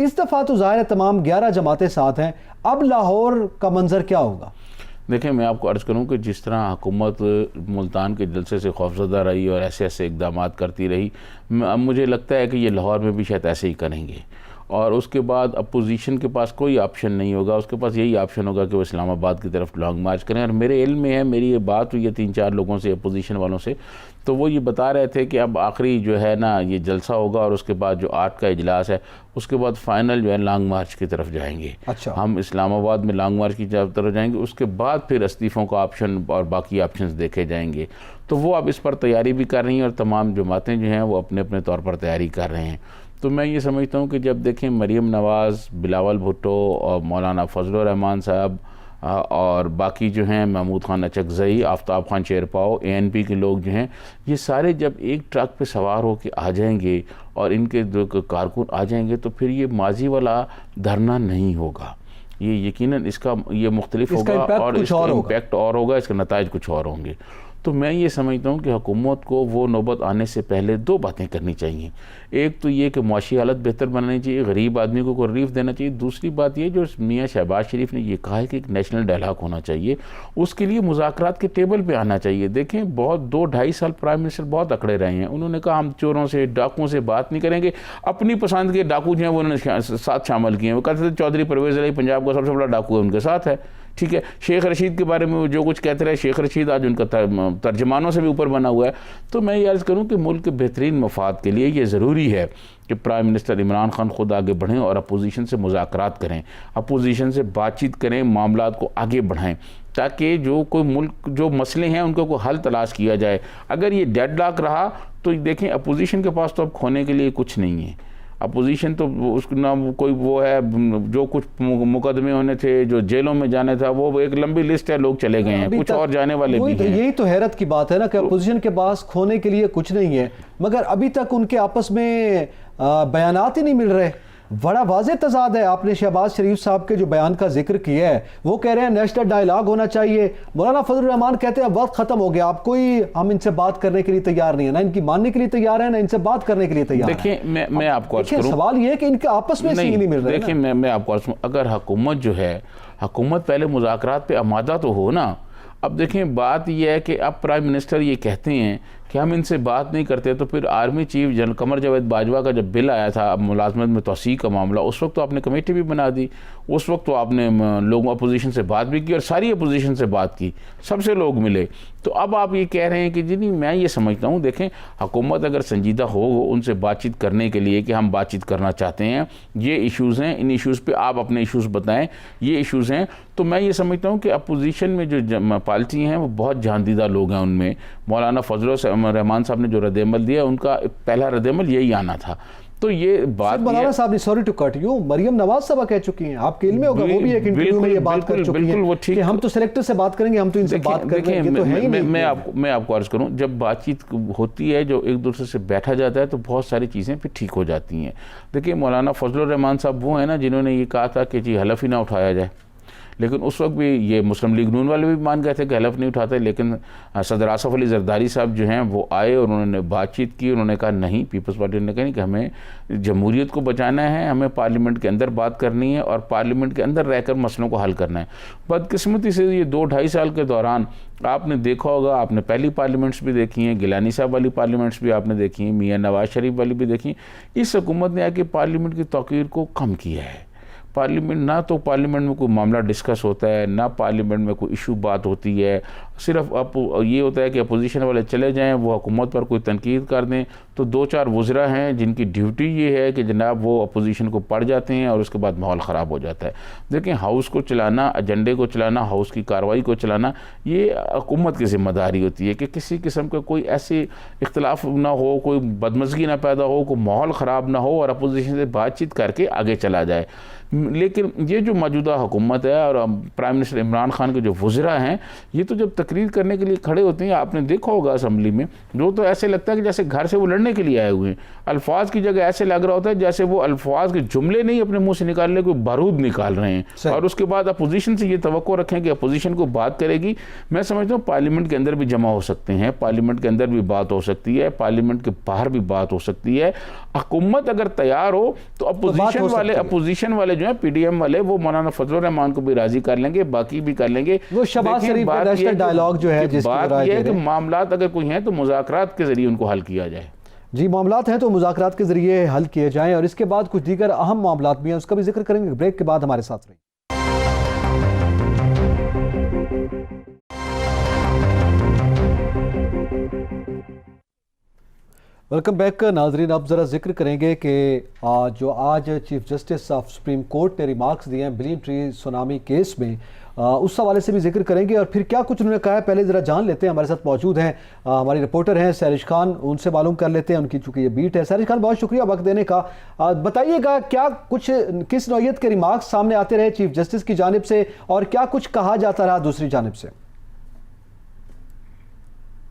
इस दफ़ा तो ज़ाहिर है तमाम 11 जमातें साथ हैं, अब लाहौर का मंजर क्या होगा? देखें, मैं आपको अर्ज़ करूं कि जिस तरह हुकूमत मुल्तान के जलसे से खौफजदा रही और ऐसे ऐसे इक़दाम करती रही, अब मुझे लगता है कि ये लाहौर में भी शायद ऐसे ही करेंगे और उसके बाद अपोजिशन के पास कोई ऑप्शन नहीं होगा, उसके पास यही ऑप्शन होगा कि वो इस्लामाबाद की तरफ लॉन्ग मार्च करें। और मेरे इल्म में है, मेरी ये बात हुई है 3-4 लोगों से, अपोजिशन वालों से, तो वो ये बता रहे थे कि अब आखिरी जो है ना ये जलसा होगा और उसके बाद जो 8 का इजलास है उसके बाद फाइनल जो है लॉन्ग मार्च की तरफ जाएंगे। अच्छा, हम इस्लामाबाद में लॉन्ग मार्च की तरफ जाएंगे, उसके बाद फिर इस्तीफ़ों का ऑप्शन और बाकी ऑप्शंस देखे जाएंगे। तो वो अब इस पर तैयारी भी कर रही हैं और तमाम जमातें जो हैं वो अपने अपने तौर पर तैयारी कर रहे हैं। तो मैं ये समझता हूँ कि जब देखें मरीम नवाज़, बिलावल भुट्टो और मौलाना फजलुर रहमान साहब और बाकी जो हैं महमूद खान अचकज़ई, आफ्ताब खान शेरपाओ, ANP के लोग जो हैं, ये सारे जब एक ट्रक पे सवार होकर आ जाएंगे और इनके जो कारकुन आ जाएंगे तो फिर ये माजी वाला धरना नहीं होगा, ये यकीनन इसका ये मुख्तलिफ होगा और इसका इम्पैक्ट और होगा, इसके नताइज कुछ और होंगे। तो मैं ये समझता हूँ कि हुकूमत को वो नौबत आने से पहले दो बातें करनी चाहिए। एक तो ये कि मुआशी हालत बेहतर बनानी चाहिए, गरीब आदमी को रिलीफ देना चाहिए। दूसरी बात ये जो मियाँ शहबाज शरीफ ने ये कहा है कि एक नेशनल डायलॉग होना चाहिए, उसके लिए मुज़ाकरात के टेबल पे आना चाहिए। देखें बहुत 2-2.5 साल प्राइम मिनिस्टर बहुत अकड़े रहे हैं। उन्होंने कहा हम चोरों से डाकुओं से बात नहीं करेंगे, अपनी पसंद के डाकू जो हैं वो उन्होंने साथ शामिल किए हैं। वो कहते थे चौधरी परवेज़ अली पंजाब का सबसे बड़ा डाकू है, उनके साथ है। ठीक है, शेख रशीद के बारे में वो जो कुछ कहते रहे, शेख रशीद आज उनका तर्जमानों से भी ऊपर बना हुआ है। तो मैं ये अर्ज़ करूँ कि मुल्क के बेहतरीन मफाद के लिए ये ज़रूरी है कि प्राइम मिनिस्टर इमरान खान खुद आगे बढ़ें और अपोजिशन से मुज़ाकरात करें, अपोजिशन से बातचीत करें, मामलात को आगे बढ़ाएं, ताकि जो कोई मुल्क जो मसले हैं उनको कोई हल तलाश किया जाए। अगर ये डेडलॉक रहा तो देखें अपोजिशन के पास तो अब खोने के लिए कुछ नहीं है। अपोजिशन तो उसका नाम कोई वो है, जो कुछ मुकदमे होने थे, जो जेलों में जाने था, वो एक लंबी लिस्ट है, लोग चले गए हैं, कुछ और जाने वाले भी हैं। यही तो हैरत की बात है ना कि अपोजिशन के पास खोने के लिए कुछ नहीं है, मगर अभी तक उनके आपस में बयानात ही नहीं मिल रहे। बड़ा वाज़े तजाद है। आपने शहबाज शरीफ साहब के जो बयान का जिक्र किया है, वो कह रहे हैं नेशनल डायलॉग होना चाहिए। मौलाना फजलुर रहमान कहते हैं वक्त खत्म हो गया, आप कोई हम इनसे बात करने के लिए तैयार नहीं है, ना इनकी मानने के लिए तैयार है, ना इनसे बात करने के लिए तैयार है। देखिए मैं आपको अर्ज करूं, सवाल ये है कि इनके आपस में नहीं मिल रहे। देखिए मैं आपको अर्ज करूं, अगर हुकूमत जो है, हुकूमत पहले मुज़ाकरात पे आमादा तो हो ना। अब देखें बात यह है कि अब प्राइम मिनिस्टर ये कहते हैं कि हम इनसे बात नहीं करते, तो फिर army chief general Qamar Javed Bajwa का जब बिल आया था मुलाजमत में तोसीक का मामला, उस वक्त तो आपने कमेटी भी बना दी, उस वक्त तो आपने लोगों अपोजिशन से बात भी की और सारी अपोजिशन से बात की, सबसे लोग मिले। तो अब आप ये कह रहे हैं कि जी नहीं, मैं ये समझता हूँ, देखें हुकूमत अगर संजीदा हो उनसे बातचीत करने के लिए कि हम बातचीत करना चाहते हैं, ये इश्यूज़ हैं, इन इश्यूज़ पे आप अपने इश्यूज़ बताएं, ये इश्यूज़ हैं, तो मैं ये समझता हूँ कि अपोजिशन में जो पार्टी हैं वो बहुत जानदीदा लोग हैं। उनमें मौलाना फजलुर रहमान साहब ने जो रद्द-ए-अमल दिया, उनका पहला रद्द-ए-अमल यही आना था। तो ये बात मौलाना साहब ने, sorry to cut you, Maryam Nawaz साहब कह चुकी हैं, आपके इल्म में होगा, वो भी एक इंटरव्यू में ये बात कर चुकी हैं कि हम तो सिलेक्टर से बात करेंगे, हम तो इनसे बात करेंगे। तो है ही नहीं। मैं आपको अर्ज करूं, जब बातचीत होती है, जो एक दूसरे से बैठा जाता है, तो बहुत सारी चीज़ें फिर ठीक हो जाती हैं। देखिए मौलाना फजलुर रहमान साहब वो हैं ना जिन्होंने ये कहा था कि जी हलफ ही ना उठाया जाए, लेकिन उस वक्त भी ये मुस्लिम लीग नून वाले भी मान गए थे कि हलफ नहीं उठाते, लेकिन सदर आसफ अली जरदारी साहब जो हैं वो आए और उन्होंने बातचीत की। उन्होंने कहा नहीं, पीपल्स पार्टी ने कहा कि हमें जमहूरियत को बचाना है, हमें पार्लियामेंट के अंदर बात करनी है और पार्लियामेंट के अंदर रहकर मसलों को हल करना है। बदकिस्मती से ये 2-2.5 साल के दौरान आपने देखा होगा, आपने पहली पार्लियामेंट्स भी देखी हैं, गिलानी साहब वाली पार्लियामेंट्स भी आपने देखी हैं, मियाँ नवाज शरीफ वाली भी देखी। इस हुकूमत ने आके पार्लियामेंट की तौकीर को कम किया है। पार्लियामेंट ना तो पार्लियामेंट में कोई मामला डिस्कस होता है, ना पार्लियामेंट में कोई इशू बात होती है। सिर्फ ये होता है कि अपोजिशन वाले चले जाएं, वो हुकूमत पर कोई तनकीद कर दें, तो 2-4 वज़रा हैं जिनकी ड्यूटी ये है कि जनाब वो अपोजिशन को पढ़ जाते हैं और उसके बाद माहौल ख़राब हो जाता है। देखें हाउस को चलाना, एजेंडे को चलाना, हाउस की कार्रवाई को चलाना, ये हुकूमत की ज़िम्मेदारी होती है कि किसी किस्म का कोई ऐसे इख्तलाफ ना हो, कोई बदमज़गी ना पैदा हो, कोई माहौल ख़राब ना हो और अपोजिशन से बातचीत करके आगे चला जाए। लेकिन ये जो मौजूदा हुकूमत है और प्राइम मिनिस्टर इमरान खान के जो वज़रा हैं, ये तो जब तकरीर करने के लिए खड़े होते हैं, आपने देखा होगा असम्बली में, जो तो ऐसे लगता है कि जैसे घर से वो लड़ने के लिए आए हुए हैं। अल्फाज की जगह ऐसे लग रहा होता है जैसे वो अल्फाज के जुमले नहीं अपने मुंह से निकालने, कोई बारूद निकाल रहे हैं। और उसके बाद अपोजिशन से ये तवक्को रखें कि अपोजिशन को बात करेगी। मैं समझता हूँ पार्लियामेंट के अंदर भी जमा हो सकते हैं, पार्लियामेंट के अंदर भी बात हो सकती है, पार्लियामेंट के बाहर भी बात हो सकती है। हुकूमत अगर तैयार हो तो अपोजिशन वाले जो है पीडीएम वाले, वो मौलाना फजलुर रहमान को भी राजी कर लेंगे, बाकी भी कर लेंगे। वो शहबाज शरीफ का नेशनल डायलॉग जो है, बात यह है कि मामलात अगर कोई हैं तो मुज़ाकरात के जरिए उनको हल किया जाए। जी, मामलात हैं तो मुज़ाकरात के जरिए हल किए जाएं और इसके बाद कुछ दीगर अहम मामलात भी हैं, उसका भी जिक्र करेंगे। ब्रेक के बाद हमारे साथ रहिए। वेलकम बैक नाजरीन। अब ज़रा जिक्र करेंगे कि जो आज chief justice of supreme court ने रिमार्क्स दिए हैं बिलियन ट्री सुनामी केस में, उस हवाले से भी जिक्र करेंगे और फिर क्या कुछ उन्होंने कहा है पहले ज़रा जान लेते हैं। हमारे साथ मौजूद हैं हमारी रिपोर्टर हैं सैरिश खान, उनसे मालूम कर लेते हैं, उनकी चूँकि ये बीट है। सैरिश खान, बहुत शुक्रिया वक्त देने का। बताइएगा क्या कुछ, किस नौइयत के रिमार्क्स सामने आते रहे चीफ जस्टिस की जानिब से और क्या कुछ कहा जाता रहा दूसरी जानिब से?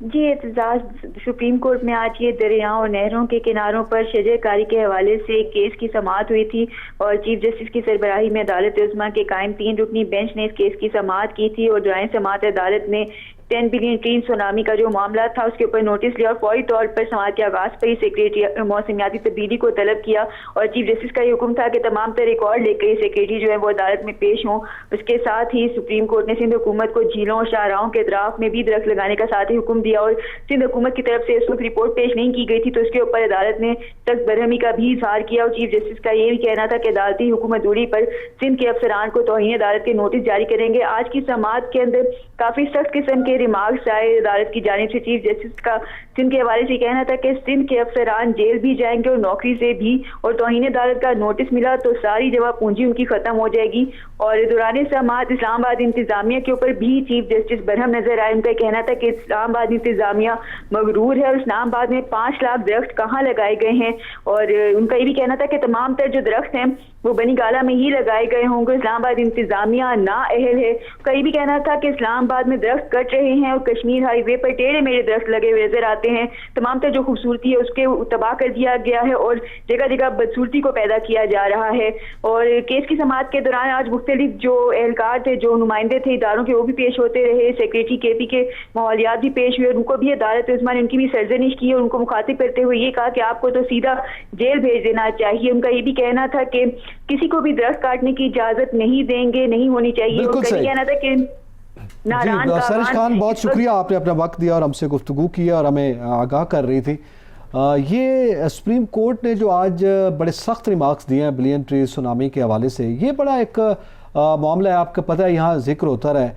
जी, एतजाज सुप्रीम कोर्ट में आज ये दरियाओं और नहरों के किनारों पर शजरकारी के हवाले से केस की समाअत हुई थी और चीफ जस्टिस की सरबराही में अदालत उज़्मा के कायम 3 रुकनी बेंच ने इस केस की समाअत की थी और जॉइंट समाअत अदालत ने 10 बिलियन ट्री सुनामी का जो मामला था उसके ऊपर नोटिस लिया और फौरी तौर पर समाअत के आगाज पर ही सेक्रेटरी मौसमियाती तब्दीली को तलब किया और चीफ जस्टिस का ये हुक्म था कि तमाम तर रिकॉर्ड लेकर ये सेक्रेटरी जो है वो अदालत में पेश हों। उसके साथ ही सुप्रीम कोर्ट ने सिंध हुकूमत को झीलों और शाहराहों के अतराफ में भी दरख्त लगाने का साथ ही हुक्म दिया और सिंध हुकूमत की तरफ से इस वक्त रिपोर्ट पेश नहीं की गई थी तो उसके ऊपर अदालत ने सख्त बरहमी का भी इजहार किया और चीफ जस्टिस का ये भी कहना था कि अदालती हुकूमत दूरी पर सिंध के अफसरान को तौहीन अदालत के नोटिस जारी करेंगे। आज की समाअत के अंदर काफी सख्त किस्म के रिमार्क्स आए अदालत की जानिब से। चीफ जस्टिस का सिंध के हवाले से कहना था कि सिंध के अफसरान जेल भी जाएंगे और नौकरी से भी, और तौहीन अदालत का नोटिस मिला तो सारी जमा पूंजी उनकी खत्म हो जाएगी। और दौरान समाअत इस्लामाबाद इंतजामिया के ऊपर भी चीफ जस्टिस बरहम नजर आए। उनका कहना था कि इस्लामाबाद इंतजामिया मगरूर है और इस्लामाबाद में 5 लाख दरख्त कहाँ लगाए गए हैं, और उनका ये भी कहना था कि तमाम तर जो दरख्त हैं वो बनी गाला में ही लगाए गए होंगे। इस्लामाबाद इंतजामिया ना अहल है। कई भी कहना था कि इस्लामाबाद में दरख्त कट रहे हैं और कश्मीर हाईवे पर टेढ़े मेढ़े दरख्त लगे हुए नजर आते हैं। तमाम तर जो खूबसूरती है उसके तबाह कर दिया गया है और जगह जगह बदसूरती को पैदा किया जा रहा है। और केस की समाअत के दौरान आज मुख्तलिफ जो एहलकार थे, जो नुमाइंदे थे इदारों के, वो भी पेश होते रहे। सेक्रेटरी KP के माहौलियात भी पेश हुए, उनको भी अदालत उस्मा ने उनकी भी सरजनिश की और उनको मुखातिब करते हुए ये कहा कि आपको तो सीधा जेल भेज देना चाहिए। उनका ये भी कहना था कि किसी को भी दरख्त काटने की इजाजत नहीं देंगे, नहीं होनी चाहिए। उनका कहना था कि जी सरिश खान, बहुत शुक्रिया, आपने अपना वक्त दिया और हमसे गुफ्तगू की और हमें आगाह कर रही थी। ये सुप्रीम कोर्ट ने जो आज बड़े सख्त रिमार्क्स दिए हैं बिलियन ट्री सुनामी के हवाले से, ये बड़ा एक मामला है, आपको पता है यहाँ जिक्र होता रहा।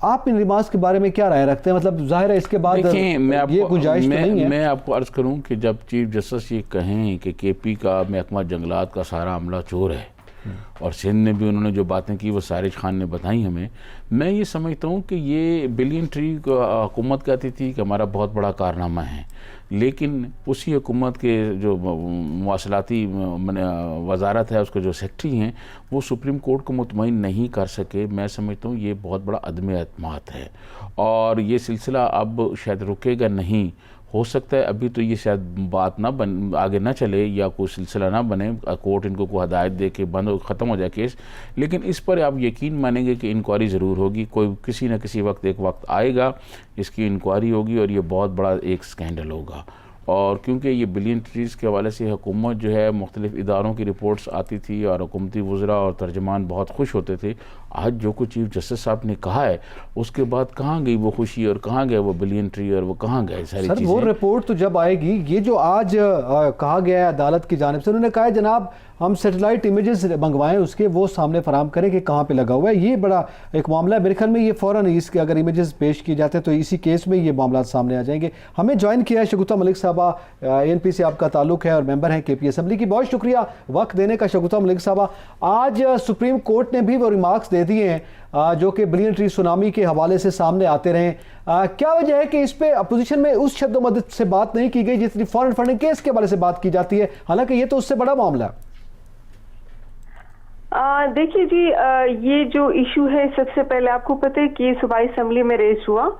आप इन रिमार्क्स के बारे में क्या राय रखते हैं? मतलब जाहिर है इसके बाद ये गुंजाइश तो नहीं है। मैं आपको अर्ज करूं कि जब चीफ जस्टिस ये कहें कि KP का महकमा जंगलात का सारा अमला चोर है और सिंध में भी उन्होंने जो बातें की वो सारिश खान ने बताई हमें, मैं ये समझता हूँ कि ये बिलियन ट्री हुकूमत कहती थी कि हमारा बहुत बड़ा कारनामा है, लेकिन उसी हुकूमत के जो मवासलाती वजारत है उसके जो सेक्रेटरी हैं वो सुप्रीम कोर्ट को मुतमईन नहीं कर सके। मैं समझता हूँ ये बहुत बड़ा अदम एतमाद है और ये सिलसिला अब शायद रुकेगा नहीं। हो सकता है अभी तो ये शायद बात ना आगे ना चले या कोई सिलसिला ना बने, कोर्ट इनको कोई हदायत दे के बंद ख़त्म हो जाए केस, लेकिन इस पर आप यकीन मानेंगे कि इंक्वायरी ज़रूर होगी। कोई किसी न किसी वक्त एक वक्त आएगा इसकी इंक्वायरी होगी और ये बहुत बड़ा एक स्कैंडल होगा। और क्योंकि ये बिलियन ट्रीज़ के हवाले से हुकूमत जो है मुख्तलिफ़ इदारों की रिपोर्ट्स आती थी और हुकूमती वज़रा और तर्जमान बहुत खुश होते थे। आज जो कुछ चीफ जस्टिस साहब ने कहा है उसके बाद कहाँ गई वो खुशी और कहाँ गया वो बिलियन ट्री और वो कहाँ गए सारी चीज़ें? वो रिपोर्ट तो जब आएगी, ये जो आज कहा गया है अदालत की जानिब से, उन्होंने कहा है जनाब हम सैटेलाइट इमेजेस मंगवाएं उसके, वो सामने फराम करें कि कहाँ पे लगा हुआ है। ये बड़ा एक मामला है, मेरे ख्याल में ये फ़ौरन इसके अगर इमेजेस पेश किए जाते हैं तो इसी केस में ये मामला सामने आ जाएंगे। हमें ज्वाइन किया है शगुफ्ता मलिक साहबा, ANP से आपका ताल्लुक है और मेंबर हैं KP असम्बली की। बहुत शुक्रिया वक्त देने का शगुफ्ता मलिक साहबा। आज सुप्रीम कोर्ट ने भी वो रिमार्क्स दे दिए हैं जो कि बिलियन ट्री सुनामी के हवाले से सामने आते रहे। क्या वजह है कि इस पे अपोजिशन में उस शब्द मदद से बात नहीं की गई जितनी फॉरेन फंडिंग केस के हवाले से बात की जाती है, हालांकि ये तो उससे बड़ा मामला है। देखिए जी, ये जो इशू है सबसे पहले आपको पता है कि सुबाई असम्बली में रेस हुआ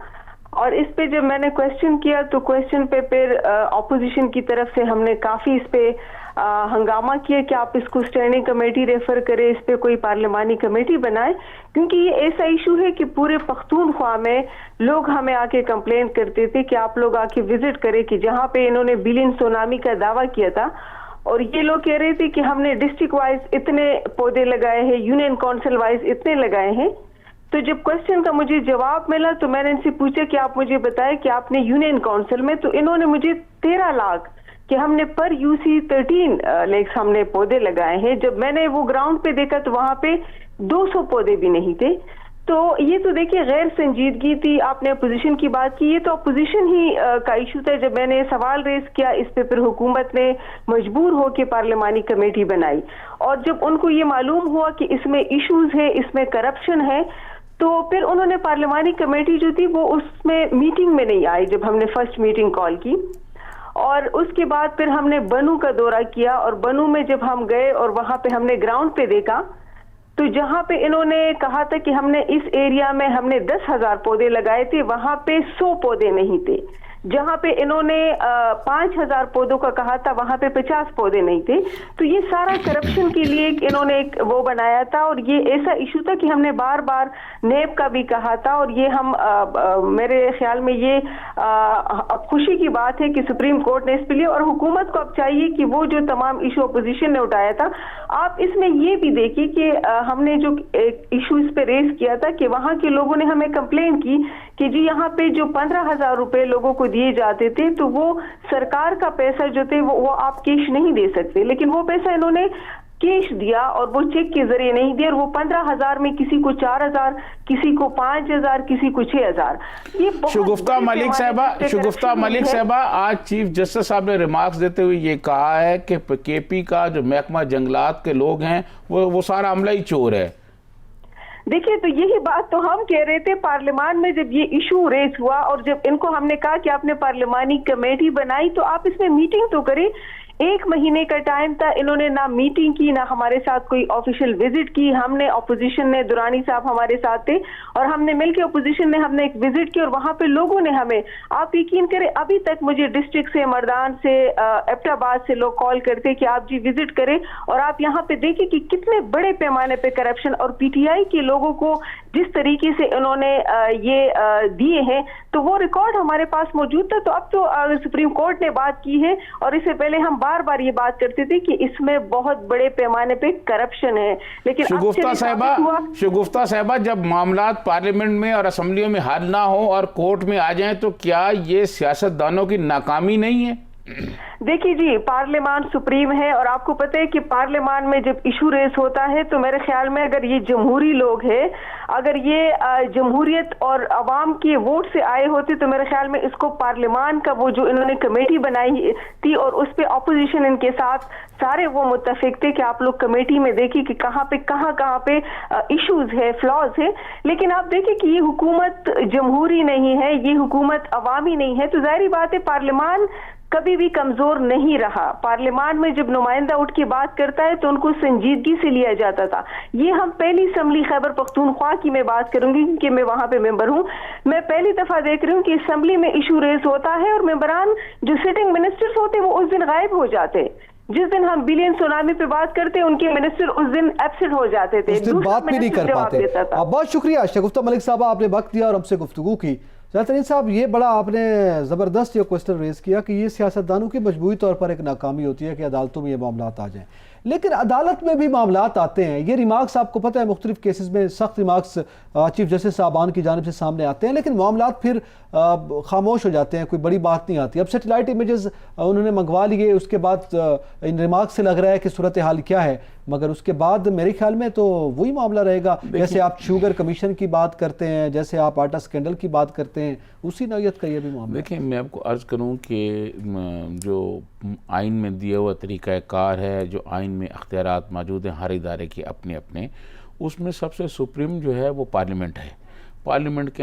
और इस पे जब मैंने क्वेश्चन किया तो क्वेश्चन पे फिर ऑपोजिशन की तरफ से हमने काफी इस पे हंगामा किया कि आप इसको स्टैंडिंग कमेटी रेफर करें, इस पे कोई पार्लिमानी कमेटी बनाए, क्योंकि ये ऐसा इशू है कि पूरे पख्तूनख्वा में लोग हमें आके कंप्लेन करते थे कि आप लोग आके विजिट करें कि जहाँ पे इन्होंने बिलियन सुनामी का दावा किया था और ये लोग कह रहे थे कि हमने डिस्ट्रिक्ट वाइज इतने पौधे लगाए हैं, यूनियन काउंसिल वाइज इतने लगाए हैं। तो जब क्वेश्चन का मुझे जवाब मिला तो मैंने इनसे पूछा कि आप मुझे बताएं कि आपने यूनियन काउंसिल में, तो इन्होंने मुझे 13 लाख कि हमने पर UC 13 लेक्स हमने पौधे लगाए हैं। जब मैंने वो ग्राउंड पे देखा तो वहां पे 200 पौधे भी नहीं थे। तो ये तो देखिए गैर संजीदगी थी। आपने अपोजिशन की बात की, ये तो अपोजिशन ही का इशू था। जब मैंने सवाल रेस किया इस पे फिर हुकूमत ने मजबूर हो के पार्लिमानी कमेटी बनाई और जब उनको ये मालूम हुआ कि इसमें इश्यूज है, इसमें करप्शन है, तो फिर उन्होंने पार्लिमानी कमेटी जो थी वो उसमें मीटिंग में नहीं आई जब हमने फर्स्ट मीटिंग कॉल की। और उसके बाद फिर हमने बनू का दौरा किया और बनू में जब हम गए और वहां पे हमने ग्राउंड पे देखा तो जहां पे इन्होंने कहा था कि हमने इस एरिया में हमने 10,000 पौधे लगाए थे, वहां पे 100 पौधे नहीं थे। जहां पे इन्होंने 5,000 पौधों का कहा था, वहां पे 50 पौधे नहीं थे। तो ये सारा करप्शन के लिए इन्होंने एक वो बनाया था, और ये ऐसा इशू था कि हमने बार बार नेब का भी कहा था। और ये हम मेरे ख्याल में ये अब खुशी की बात है कि सुप्रीम कोर्ट ने इस पे लिया, और हुकूमत को अब चाहिए कि वो जो तमाम इशू अपोजिशन ने उठाया था, आप इसमें ये भी देखिए कि हमने जो एक इशू इस पे रेज किया था कि वहां के लोगों ने हमें कंप्लेन की कि जी यहाँ पे जो 15,000 रुपए लोगों को दिए जाते थे, तो वो सरकार का पैसा जो थे वो आप कैश नहीं दे सकते, लेकिन वो पैसा इन्होंने कैश दिया और वो चेक के जरिए नहीं दिया, और वो 15,000 में किसी को 4,000, किसी को 5,000, किसी को 6,000। ये शगुफ्ता मलिक साहबा आज चीफ जस्टिस साहब ने रिमार्क्स देते हुए ये कहा है कि केपी का जो महकमा जंगलात के लोग हैं वो सारा अमला ही चोर है। देखिए, तो यही बात तो हम कह रहे थे पार्लियामान में जब ये इशू रेज हुआ, और जब इनको हमने कहा कि आपने पार्लियामानी कमेटी बनाई तो आप इसमें मीटिंग तो करें। 1 महीने का टाइम था, इन्होंने ना मीटिंग की, ना हमारे साथ कोई ऑफिशियल विजिट की। हमने ऑपोजिशन ने, दुरानी साहब हमारे साथ थे, और हमने मिलकर ऑपोजिशन ने हमने एक विजिट की, और वहां पे लोगों ने हमें, आप यकीन करें अभी तक मुझे डिस्ट्रिक्ट से, मर्दान से, एबटाबाद से लोग कॉल करते कि आप जी विजिट करें, और आप यहाँ पे देखिए कि कितने बड़े पैमाने पे करप्शन, और पीटीआई के लोगों को जिस तरीके से इन्होंने ये दिए हैं, तो वो रिकॉर्ड हमारे पास मौजूद था। तो अब तो सुप्रीम कोर्ट ने बात की है, और इससे पहले हम बार बार ये बात करते थे कि इसमें बहुत बड़े पैमाने पे करप्शन है। लेकिन शगुफ्ता साहिबा, जब मामलात पार्लियामेंट में और असेंबलियों में हल ना हो और कोर्ट में आ जाएं, तो क्या ये सियासतदानों की नाकामी नहीं है? देखिए जी, पार्लियामान सुप्रीम है, और आपको पता है कि पार्लियामान में जब इशू रेस होता है तो मेरे ख्याल में अगर ये जमहूरी लोग हैं, अगर ये जमहूरियत और अवाम के वोट से आए होते, तो मेरे ख्याल में इसको पार्लियामान का वो जो इन्होंने कमेटी बनाई थी, और उस पे अपोजिशन इनके साथ सारे वो मुत्तफिक थे कि आप लोग कमेटी में देखिए कि कहाँ पे इश्यूज है, फ्लॉज है। लेकिन आप देखिए कि ये हुकूमत जमहूरी नहीं है, ये हुकूमत अवामी नहीं है, तो जाहिर बात है पार्लियामान कभी भी कमजोर नहीं रहा। पार्लियामान में जब नुमाइंदा उठ के बात करता है तो उनको संजीदगी से लिया जाता था। ये हम पहली असेंबली खैबर पख्तूनख्वा की मैं बात करूंगी क्योंकि मैं वहां पे मेंबर हूं। मैं पहली दफा देख रही हूँ कि असेंबली में इशू रेज होता है और मेंबरान जो सिटिंग मिनिस्टर्स होते हैं वो उस दिन गायब हो जाते हैं। जिस दिन हम बिलियन सुनामी पे बात करते हैं उनके मिनिस्टर उस दिन एब्सेंट हो जाते थे, उस दिन बात भी नहीं कर पाते। बहुत शुक्रिया शगुफ्ता मलिक साहब, आपने वक्त दिया और हमसे गुफ्तगू की। तरीन साहब, ये बड़ा आपने ज़बरदस्त ये क्वेश्चन रेज़ किया कि ये सियासतदानों की मजबूरी तौर पर एक नाकामी होती है कि अदालतों में ये मामलात आ जाएं, लेकिन अदालत में भी मामलात आते हैं। ये रिमार्क्स आपको पता है मुख्तलिफ केसेस में सख्त रिमार्क्स चीफ जस्टिस साहबान की जानिब से सामने आते हैं, लेकिन मामलात फिर खामोश हो जाते हैं, कोई बड़ी बात नहीं आती। अब सेटेलाइट इमेजेस उन्होंने मंगवा लिए, उसके बाद इन रिमार्क्स से लग रहा है कि सूरत हाल क्या है, मगर उसके बाद मेरे ख्याल में तो वही मामला रहेगा। जैसे आप शुगर कमीशन की बात करते हैं, जैसे आप आटा स्कैंडल की बात करते हैं, उसी नौयत का ये भी मामला। देखिए, मैं आपको अर्ज़ करूं कि जो आइन में दिया हुआ तरीक़ाकार है, जो आइन में अख्तियारात मौजूद हैं हर इदारे के अपने अपने, उसमें सबसे सुप्रीम जो है वो पार्लियामेंट है। पार्लियामेंट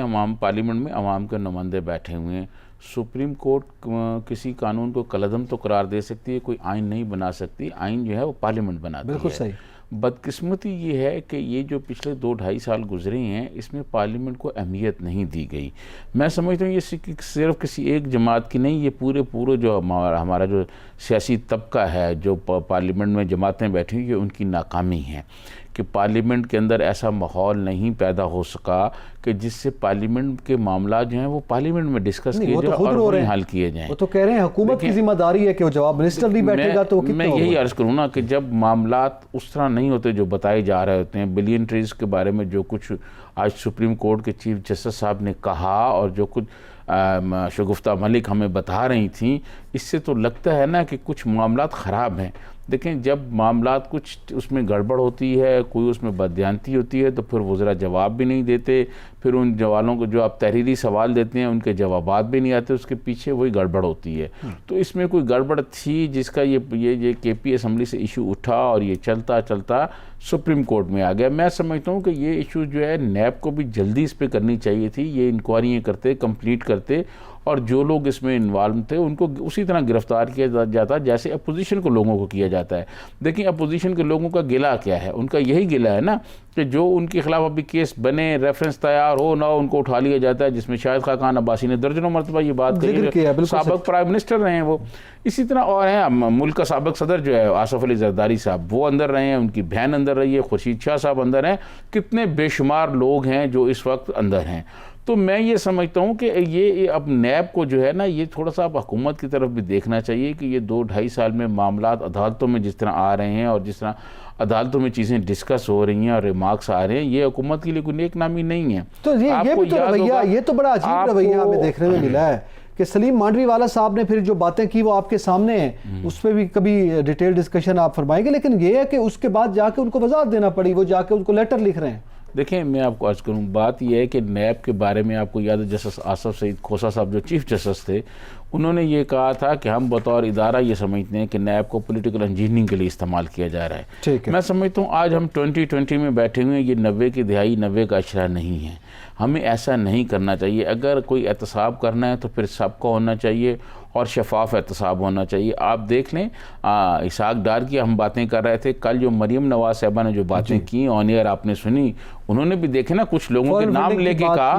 में अवाम के नुमाइंदे बैठे हुए हैं। सुप्रीम कोर्ट किसी कानून को कलअदम तो करार दे सकती है, कोई आइन नहीं बना सकती। आइन जो है वो पार्लियामेंट बनाती है। बिल्कुल सही। बदकिस्मती ये है कि ये जो पिछले 2-2.5 साल गुजरे हैं, इसमें पार्लियामेंट को अहमियत नहीं दी गई। मैं समझता हूँ ये सिर्फ किसी एक जमात की नहीं, ये पूरे जो हमारा जो सियासी तबका है, जो पार्लियामेंट में जमातें बैठी हुई, ये उनकी नाकामी है कि पार्लियामेंट के अंदर ऐसा माहौल नहीं पैदा हो सका कि जिससे पार्लियामेंट के मामला जो हैं वो पार्लियामेंट में डिस्कस किए जाए और वहीं हल किए जाएं। वो तो कह रहे हैं हुकूमत की जिम्मेदारी है कि वो जवाब मिनिस्टर नहीं बैठेगा तो मैं यही अर्ज़ करूँ ना कि जब मामलात उस तरह नहीं होते जो बताए जा रहे होते हैं, बिलियन ट्रीज के बारे में जो कुछ आज सुप्रीम कोर्ट के चीफ जस्टिस साहब ने कहा और जो कुछ शगुफ्ता मलिक हमें बता रही थी, इससे तो लगता है ना कि कुछ मामलात ख़राब हैं। देखें, जब मामलात कुछ उसमें गड़बड़ होती है, कोई उसमें बदयांती होती है, तो फिर वज़रा जवाब भी नहीं देते, फिर उन जवानों को जो आप तहरीरी सवाल देते हैं उनके जवाबात भी नहीं आते, उसके पीछे वही गड़बड़ होती है। तो इसमें कोई गड़बड़ थी जिसका ये केपी असम्बली से इशू उठा और ये चलता चलता सुप्रीम कोर्ट में आ गया। मैं समझता हूँ कि ये इशू जो है नैब को भी जल्दी इस पर करनी चाहिए थी, ये इंक्वायरियाँ करते, कंप्लीट करते, और जो लोग इसमें इन्वॉल्व थे उनको उसी तरह गिरफ्तार किया जाता जैसे अपोजिशन को लोगों को किया जाता है। देखिए, अपोजिशन के लोगों का गिला क्या है? उनका यही गिला है ना कि जो उनके खिलाफ अभी केस बने, रेफरेंस तैयार इख्तियार हो ना हो उनको उठा लिया जाता है, जिसमें शाहिद खान अब्बासी ने दर्जनों मरतबा ये बात कही, साबिक प्राइम मिनिस्टर रहे हैं वो। इसी तरह और हैं मुल्क का साबिक सदर जो है आसफ अली जरदारी साहब, वो अंदर रहे हैं, उनकी बहन अंदर रही है, खुर्शीद शाह साहब अंदर हैं, कितने बेशुमार लोग हैं जो इस वक्त अंदर हैं। तो मैं ये समझता हूँ कि ये अब नैब को जो है ना, ये थोड़ा सा अब हुकूमत की तरफ भी देखना चाहिए कि ये 2-2.5 साल में मामलात अदालतों में जिस तरह आ रहे हैं और जिस तरह अदालतों में चीज़ें डिस्कस हो रही हैं और रिमार्क्स आ रहे हैं, ये हुकूमत के लिए कोई नेक नामी नहीं है। तो ये भी तो रवैया, ये तो बड़ा अजीब रवैया हमें देखने में मिला है कि सलीम मांडवीवाला साहब ने फिर जो बातें की वो आपके सामने हैं, उस पर भी कभी डिटेल डिस्कशन आप फरमाएंगे, लेकिन ये है कि उसके बाद जाके उनको वजाहत देना पड़ी, वो जाके उनको लेटर लिख रहे हैं। देखें, मैं आपको अर्ज़ करूँ, बात यह है कि नैब के बारे में आपको याद है जस्टिस आसफ सईद खोसा साहब जो चीफ जस्टिस थे, उन्होंने ये कहा था कि हम बतौर इदारा ये समझते हैं कि नैब को पॉलिटिकल इंजीनियरिंग के लिए इस्तेमाल किया जा रहा है। ठीक है। मैं समझता हूँ आज हम 2020 में बैठे हुए हैं, ये 90 की दिहाई 90 का अशरा नहीं है, हमें ऐसा नहीं करना चाहिए। अगर कोई एहतसाब करना है तो फिर सबका होना चाहिए और शफाफ एहतसाब होना चाहिए। आप देख लें, इसाक डार की हम बातें कर रहे थे, कल जो मरीम नवाज साहबा ने जो बातें की ऑन एयर आपने सुनी, उन्होंने भी देखे ना, कुछ लोगों के नाम लेके कहा,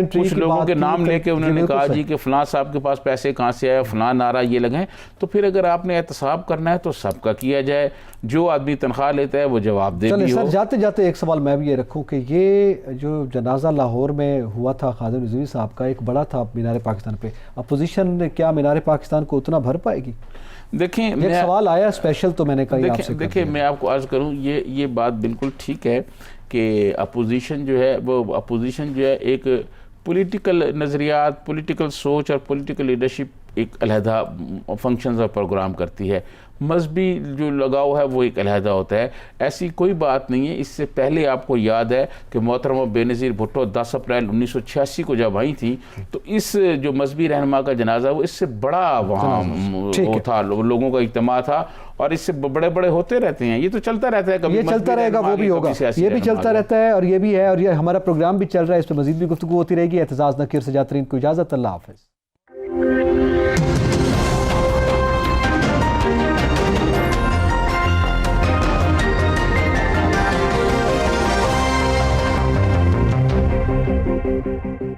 कुछ लोगों के नाम लेके उन्होंने कहा जी कि फलां साहब के पास पैसे कहाँ से आए, फलां नारा ये लगाएं। तो फिर अगर आपने एहतसाब करना है तो सबका किया जाए, जो आदमी तनख्वाह लेता है वो जवाबदेह भी हो। सर जाते जाते एक सवाल मैं भी ये रखूँ कि ये जो जनाजा लाहौर में हुआ था खादिम रिजवी साहब का, एक बड़ा था मीनार पाकिस्तान पे, अपोजिशन ने क्या मीनार पाकिस्तान को उतना भर पाएगी? देखें, एक सवाल आया स्पेशल, तो मैंने कहा आपसे। देखिए मैं आपको अर्ज़ करूं, ये बात बिल्कुल ठीक है कि अपोजिशन जो है वो अपोजिशन जो है एक पॉलिटिकल नज़रियात, पॉलिटिकल सोच और पॉलिटिकल लीडरशिप एक अलहदा फंक्शंस और प्रोग्राम करती है। मजहबी जो लगाव है वो एक अलहदा होता है, ऐसी कोई बात नहीं है। इससे पहले आपको याद है कि मोहतरमा बेनज़ीर भुट्टो 10 अप्रैल 1986 को जब आई थी, तो इस जो मजहबी रहनुमा का जनाजा वो इससे बड़ा वहाँ वो था, लोगों का इज्तिमा था, और इससे बड़े बड़े होते रहते हैं। ये तो चलता रहता है, कभी ये चलता रहेगा, वो भी होगा, ये भी चलता रहता है और ये भी है, और ये हमारा प्रोग्राम भी चल रहा है, इस पर मजीद भी गुफ्तगू होती रहेगी। एतजाज़ नकीर से जातरीन को इजाज़त, अल्लाह हाफ़िज़।